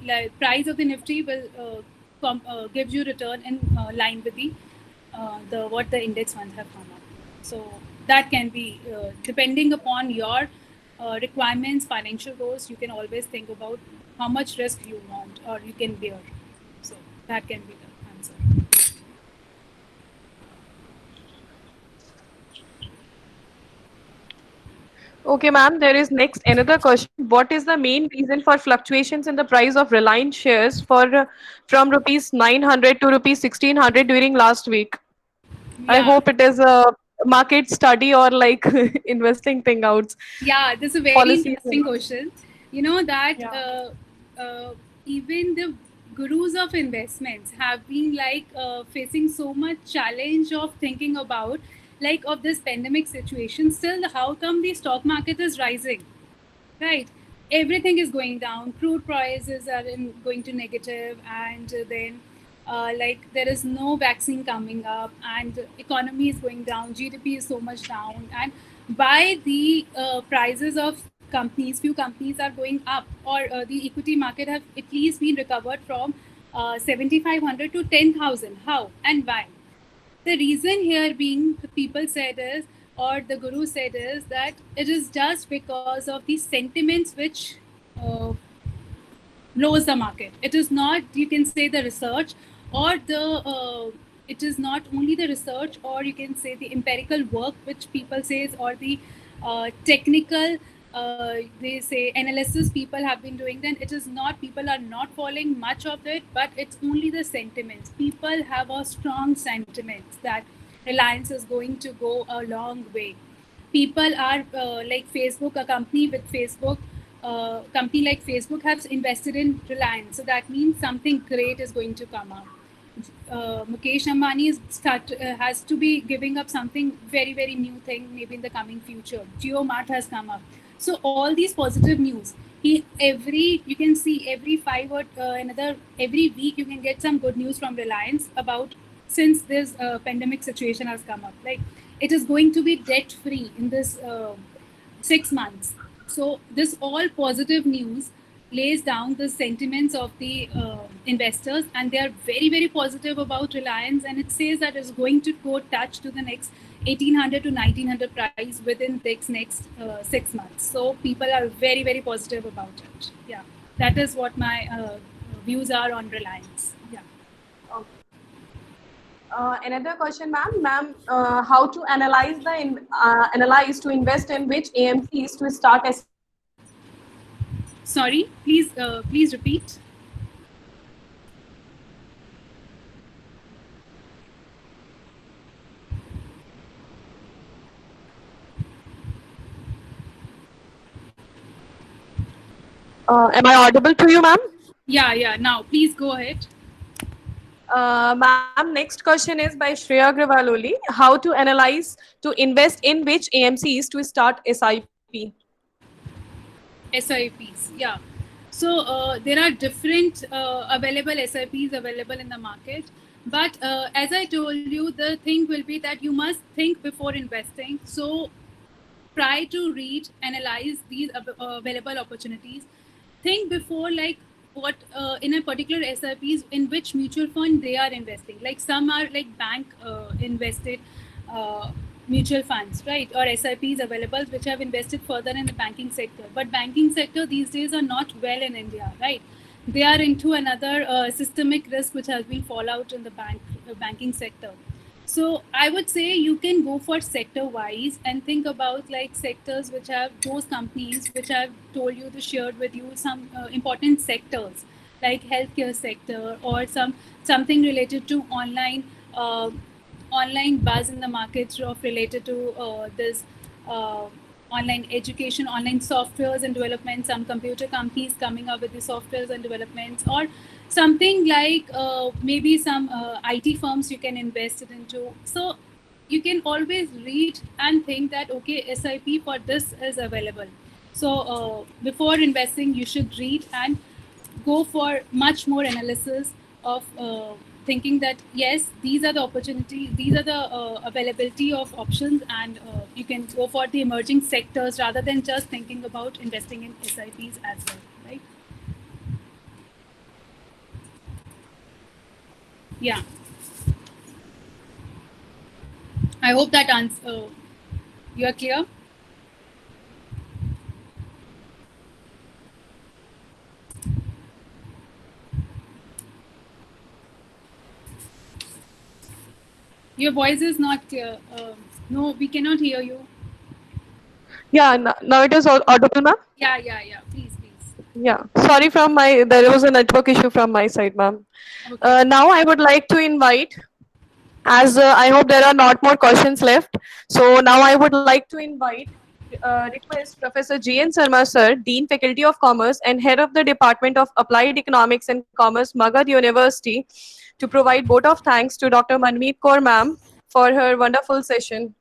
like price of the Nifty will gives you return in line with the what the index funds have come up. So that can be depending upon your requirements, financial goals. You can always think about how much risk you want or you can bear. So that can be the answer. Okay, ma'am. There is next another question. What is the main reason for fluctuations in the price of Reliance shares from rupees 900 to rupees 1600 during last week? I Yeah. hope it is a market study or like investing thing out. Yeah, this is a very Policies. interesting question. You know that Yeah. even the gurus of investments have been like facing so much challenge of thinking about like of this pandemic situation. Still, how come the stock market is rising? Right, everything is going down, crude prices are going to negative, and then like there is no vaccine coming up, and economy is going down, GDP is so much down, and by the prices of companies, few companies are going up, or the equity market have at least been recovered from 7500 to 10,000. How and why? The reason here being, the people said is, or the guru said is that it is just because of the sentiments which uh, blows the market. It is not, you can say, the research or the it is not only the research, or you can say the empirical work which people says, or the technical they say analysis people have been doing. Then it is not, people are not following much of it, but it's only the sentiments. People have a strong sentiments that Reliance is going to go a long way. People are like Facebook, a company with Facebook company like Facebook has invested in Reliance. So that means something great is going to come up. Mukesh Ambani has to be giving up something very, very new thing maybe in the coming future. JioMart has come up. So all these positive news. You can see every every week you can get some good news from Reliance about since this pandemic situation has come up. Like it is going to be debt free in this 6 months. So this all positive news lays down the sentiments of the investors, and they are very, very positive about Reliance, and it says that it's going to go touch to the next 1800 to 1900 price within this next 6 months. So people are very, very positive about it. Yeah, that is what my views are on Reliance. Yeah. Another question, ma'am. Ma'am, how to analyze to invest in which AMCs to start as? Sorry, please repeat. Am I audible to you, ma'am? Yeah. Now, please go ahead. Ma'am, next question is by Shreya Agrawal. How to analyze to invest in which AMCs to start SIP? SIPs, yeah. So there are different available SIPs available in the market. But as I told you, the thing will be that you must think before investing. So try to read, analyze these available opportunities. Think before, like what in a particular SIPs, in which mutual fund they are investing. Like some are like bank invested mutual funds, right? Or SIPs available which have invested further in the banking sector. But banking sector these days are not well in India, right? They are into another systemic risk which has been fallout in the banking sector. So I would say you can go for sector wise and think about like sectors which have those companies which I've told you to share with you some important sectors like healthcare sector or something related to online buzz in the market of related to this online education, online softwares and development, some computer companies coming up with the softwares and developments, or something like maybe some IT firms you can invest it into. So you can always read and think that, okay, SIP for this is available. So before investing, you should read and go for much more analysis of thinking that yes, these are the opportunities, these are the availability of options, and you can go for the emerging sectors rather than just thinking about investing in SIPs as well, right? Yeah. I hope that answer you are clear. Your voice is not clear. No, we cannot hear you. Yeah, now it is audible, ma'am. Yeah. Please. Yeah, sorry there was a network issue from my side, ma'am. Okay. Now I would like to invite, as I hope there are not more questions left. So now I would like to request Professor G.N. Sarma, sir, Dean Faculty of Commerce and Head of the Department of Applied Economics and Commerce, Magad University, to provide vote of thanks to Dr. Manmeet Kaur, ma'am, for her wonderful session.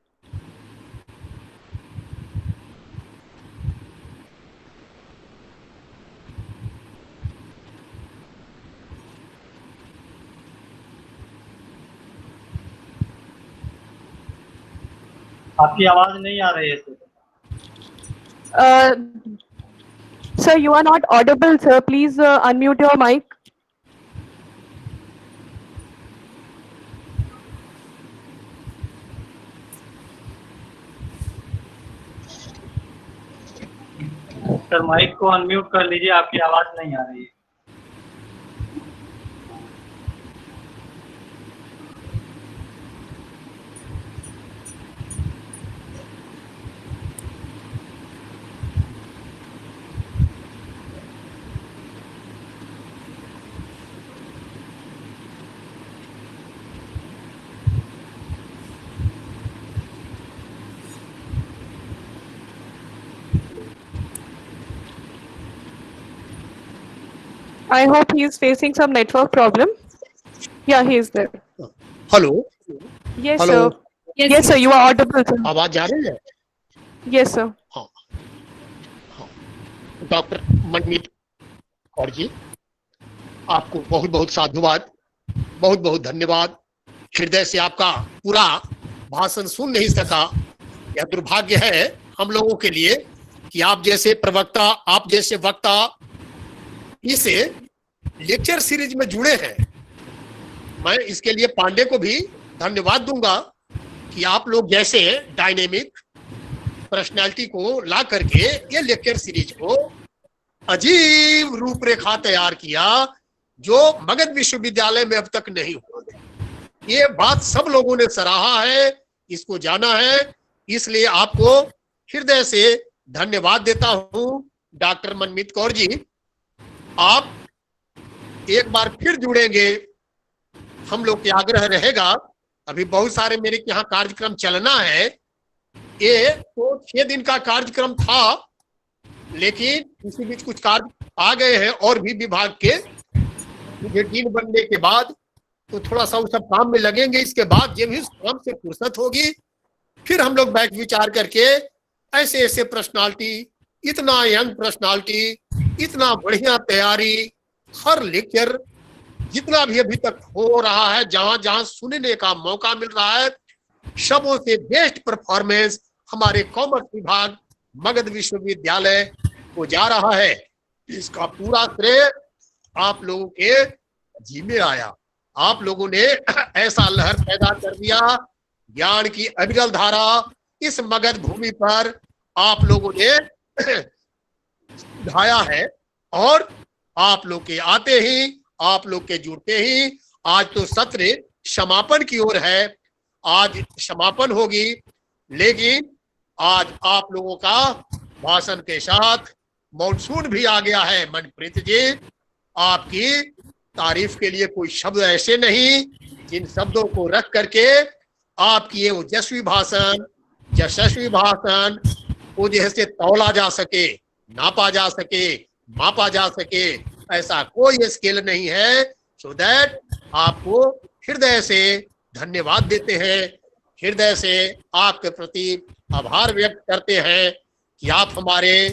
आपकी आवाज नहीं आ रही है sir. Sir, you are not audible, sir. Please unmute your mic. Sir mike को unmute कर लीजिए, आपकी आवाज नहीं आ रही है. I hope he is facing some network problem. Yeah, he is there. Hello Yes, hello sir. Yes, sir. You are audible, sir. आवाज जा रही है? Yes, sir. हाँ हाँ डॉक्टर मनमीत कौर जी, आपको बहुत बहुत साधुवाद, बहुत बहुत धन्यवाद। हृदय से आपका पूरा भाषण सुन नहीं सका। यह दुर्भाग्य है हम लोगों के लिए कि आप जैसे प्रवक्ता, आप जैसे वक्ता इस लेक्चर सीरीज में जुड़े हैं। मैं इसके लिए पांडे को भी धन्यवाद दूंगा कि आप लोग जैसे डायनेमिक पर्सनालिटी को ला करके ये लेक्चर सीरीज को अजीब रूपरेखा तैयार किया जो मगध विश्वविद्यालय में अब तक नहीं हुआ। ये बात सब लोगों ने सराहा है, इसको जाना है, इसलिए आपको हृदय से धन्यवाद देता हूं। डॉक्टर मनमीत कौर जी, आप एक बार फिर जुड़ेंगे, हम लोग के आग्रह रहेगा। अभी बहुत सारे मेरे यहाँ कार्यक्रम चलना है। ये तो 6 दिन का कार्यक्रम था, लेकिन इसी बीच कुछ कार्य आ गए हैं और भी विभाग के। मुझे डीन बनने के बाद तो थोड़ा सा उस सब काम में लगेंगे। इसके बाद जब भी काम से फुर्सत होगी फिर हम लोग बैठ विचार करके ऐसे ऐसे पर्सनालिटी, इतना यंग पर्सनालिटी, इतना बढ़िया तैयारी, हर लेक्चर जितना भी अभी तक हो रहा है, जहां जहां सुनने का मौका मिल रहा है, सबों से बेस्ट परफॉर्मेंस हमारे कॉमर्स विभाग मगध विश्वविद्यालय को जा रहा है। इसका पूरा श्रेय आप लोगों के जिम्मे आया। आप लोगों ने ऐसा लहर पैदा कर दिया, ज्ञान की अविरल धारा इस मगध भूमि पर आप लोगों ने ढाया है। और आप लोग के आते ही, आप लोग के जुड़ते ही आज तो सत्र समापन की ओर है। आज समापन होगी, लेकिन आज आप लोगों का भाषण के साथ मॉनसून भी आ गया है। मनप्रीत जी, आपकी तारीफ के लिए कोई शब्द ऐसे नहीं जिन शब्दों को रख करके आपकी ये ओजस्वी भाषण, यशस्वी भाषण को जैसे तौला जा सके, नापा जा सके, मापा जा सके, ऐसा कोई स्केल नहीं है। सो दैट आपको हृदय से धन्यवाद देते हैं, हृदय से आपके प्रति आभार व्यक्त करते हैं कि आप हमारे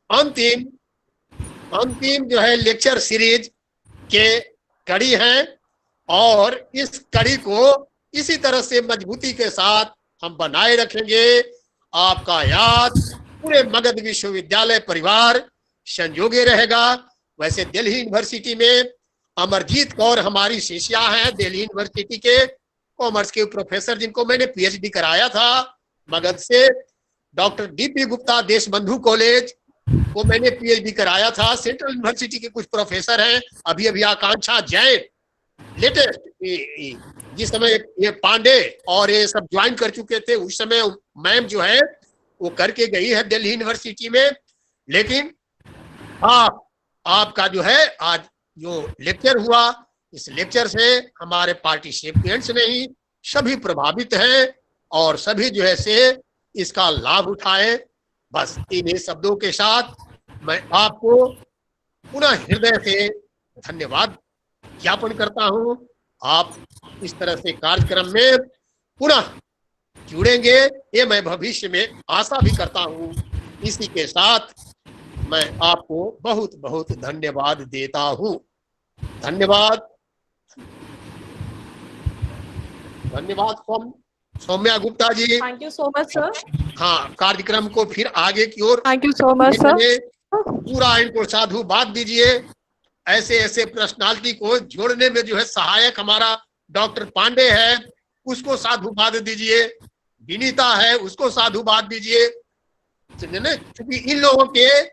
अंतिम जो है लेक्चर सीरीज के कड़ी हैं और इस कड़ी को इसी तरह से मजबूती के साथ हम बनाए रखेंगे। आपका याद पूरे मगध विश्वविद्यालय परिवार संजोगे रहेगा। वैसे दिल्ली यूनिवर्सिटी में अमरजीत कौर हमारी शिष्या हैं, दिल्ली यूनिवर्सिटी के कॉमर्स के प्रोफेसर जिनको मैंने पीएचडी कराया था मगध से। Doctor DP Gupta Deshbandhu college को मैंने पीएचडी कराया था। सेंट्रल यूनिवर्सिटी के कुछ प्रोफेसर हैं, अभी अभी आकांक्षा जैन लेटेस्ट, जिस समय ये पांडे और ये सब ज्वाइन कर चुके थे उस समय मैम जो है वो करके गई है दिल्ली यूनिवर्सिटी में। लेकिन आपका जो है आज जो लेक्चर हुआ, इस लेक्चर से हमारे पार्टिसिपेंट्स नहीं सभी प्रभावित हैं और सभी जो है से इसका लाभ उठाए। बस इन शब्दों के साथ मैं आपको पुनः हृदय से धन्यवाद ज्ञापन करता हूं। आप इस तरह से कार्यक्रम में पुनः जुड़ेंगे ये मैं भविष्य में आशा भी करता हूं। इसी के साथ मैं आपको बहुत बहुत धन्यवाद देता हूं। धन्यवाद, धन्यवाद Saumya Gupta ji. Thank you so much, sir. हाँ, कार्यक्रम को फिर आगे की ओर Thank you so much, sir. पूरा इनको साधुवाद दीजिए। ऐसे ऐसे पर्सनालिटी को जोड़ने में जो है सहायक हमारा डॉक्टर पांडे है, उसको साधुवाद दीजिए। विनीता है, उसको साधुवाद दीजिए। क्योंकि इन लोगों के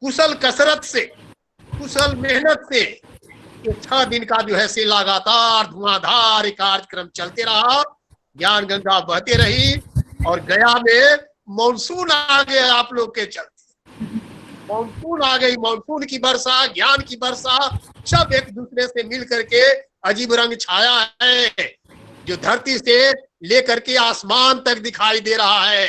कुशल कसरत से, कुशल मेहनत से ये 6 दिन का जो है से लगातार धुआंधार कार्यक्रम चलते रहा, ज्ञान गंगा बहते रही और गया में मॉनसून आ गया। आप लोग के चलते मॉनसून आ गई, मॉनसून की वर्षा, ज्ञान की वर्षा, सब एक दूसरे से मिल करके अजीब रंग छाया है जो धरती से लेकर के आसमान तक दिखाई दे रहा है।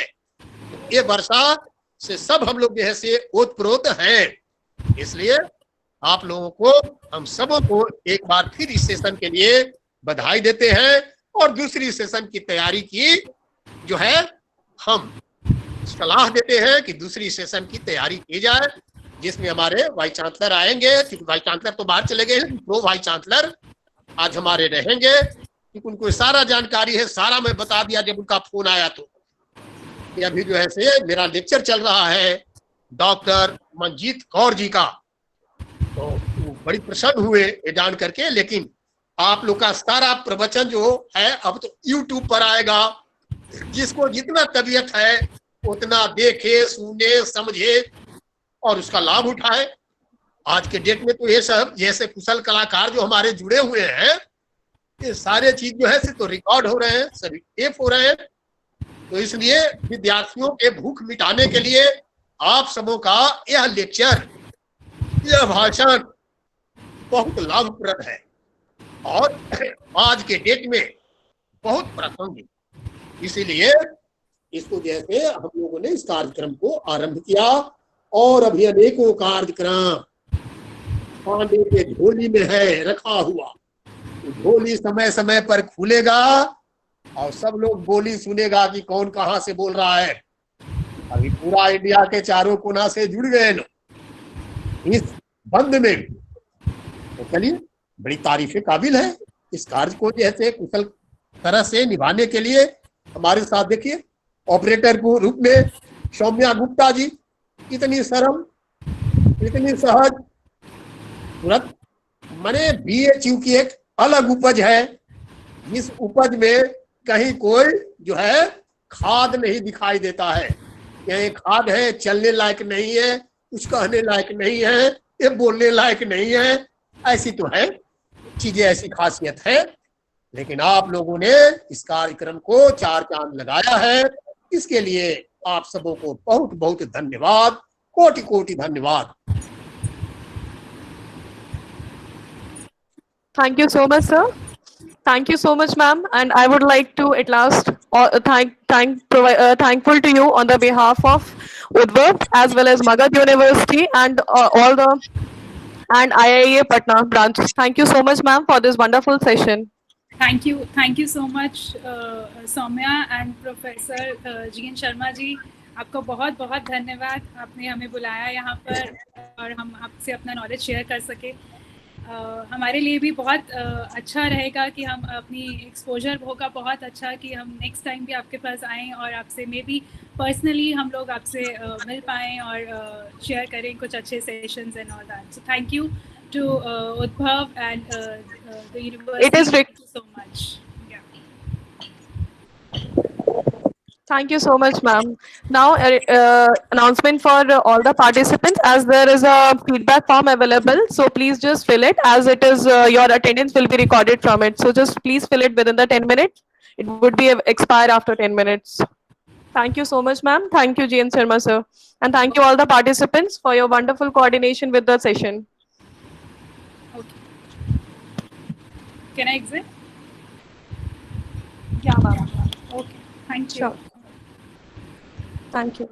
ये वर्षा से सब हम लोग जो है से ओतप्रोत हैं। इसलिए आप लोगों को, हम सबों को एक बार फिर इस सेशन के लिए बधाई देते हैं और दूसरी सेशन की तैयारी की जो है हम सलाह देते हैं कि दूसरी सेशन की तैयारी की जाए, जिसमें हमारे वाइस चांसलर आएंगे। क्योंकि वाइस चांसलर तो बाहर चले गए हैं, प्रो वाइस चांसलर आज हमारे रहेंगे, क्योंकि उनको सारा जानकारी है, सारा मैं बता दिया जब उनका फोन आया। तो कि अभी जो है से मेरा लेक्चर चल रहा है डॉक्टर मंजीत कौर जी का, तो वो बड़ी प्रसन्न हुए ये जान करके। लेकिन आप लोग का सारा प्रवचन जो है अब तो यूट्यूब पर आएगा, जिसको जितना तबीयत है उतना देखे, सुने, समझे और उसका लाभ उठाए। आज के डेट में तो ये सब जैसे कुशल कलाकार जो हमारे जुड़े हुए हैं, ये सारे चीज जो है तो रिकॉर्ड हो रहे हैं, सभी टेप हो रहे हैं। तो इसलिए विद्यार्थियों के भूख मिटाने के लिए आप सबों का यह लेक्चर, यह भाषण बहुत लाभप्रद है और आज के डेट में बहुत प्रासंगिक। इसीलिए इसको जैसे हम लोगों ने इस कार्यक्रम को आरंभ किया और अभी अनेकों कार्यक्रम पांडे के झोली में है रखा हुआ। झोली समय समय पर खुलेगा और सब लोग बोली सुनेगा कि कौन कहां से बोल रहा है। अभी पूरा इंडिया के चारों कोना से जुड़ गए लोग इस बंद में। तो चलिए, बड़ी तारीफ काबिल है। इस कार्य को जैसे कुशल तरह से निभाने के लिए हमारे साथ देखिए ऑपरेटर को रूप में सौम्या गुप्ता जी, इतनी सरल, इतनी सहज, तुरंत मने BHU की एक अलग उपज है। इस उपज में कहीं कोई जो है खाद नहीं दिखाई देता है। ये खाद है, चलने लायक नहीं है, कुछ कहने लायक नहीं है, ये बोलने लायक नहीं है, ऐसी तो है चीजें, ऐसी खासियत है। लेकिन आप लोगों ने इस कार्यक्रम को 4 चांद लगाया है, इसके लिए आप सबों को बहुत बहुत धन्यवाद, कोटि कोटि धन्यवाद। Thank you so much, sir. Thank you so much, ma'am. And I would like to at last thankful to you on the behalf of Udvar as well as Magad University and all the and IIA Patna branch. Thank you so much, ma'am, for this wonderful session. Thank you so much, Saumya and professor GN Sharma ji. आपका बहुत बहुत धन्यवाद, आपने हमें बुलाया यहाँ पर और हम आपसे अपना नॉलेज शेयर कर सके। हमारे लिए भी बहुत अच्छा रहेगा कि हम अपनी एक्सपोजर होगा बहुत अच्छा कि हम नेक्स्ट टाइम भी आपके पास आएँ और आपसे मे बी पर्सनली हम लोग आपसे मिल पाएँ और शेयर करें कुछ अच्छे sessions and all that. So thank you to Udbhav and the university. It is Thank you so much. Yeah. Thank you so much, ma'am. Now, announcement for all the participants, as there is a feedback form available. So please just fill it, as it is your attendance will be recorded from it. So just please fill it within the 10 minutes. It would be expired after 10 minutes. Thank you so much, ma'am. Thank you, GN Sharma, sir. And thank you all the participants for your wonderful coordination with the session. Can I exit? Yeah, ma'am. Okay. Thank you. Sure. Thank you.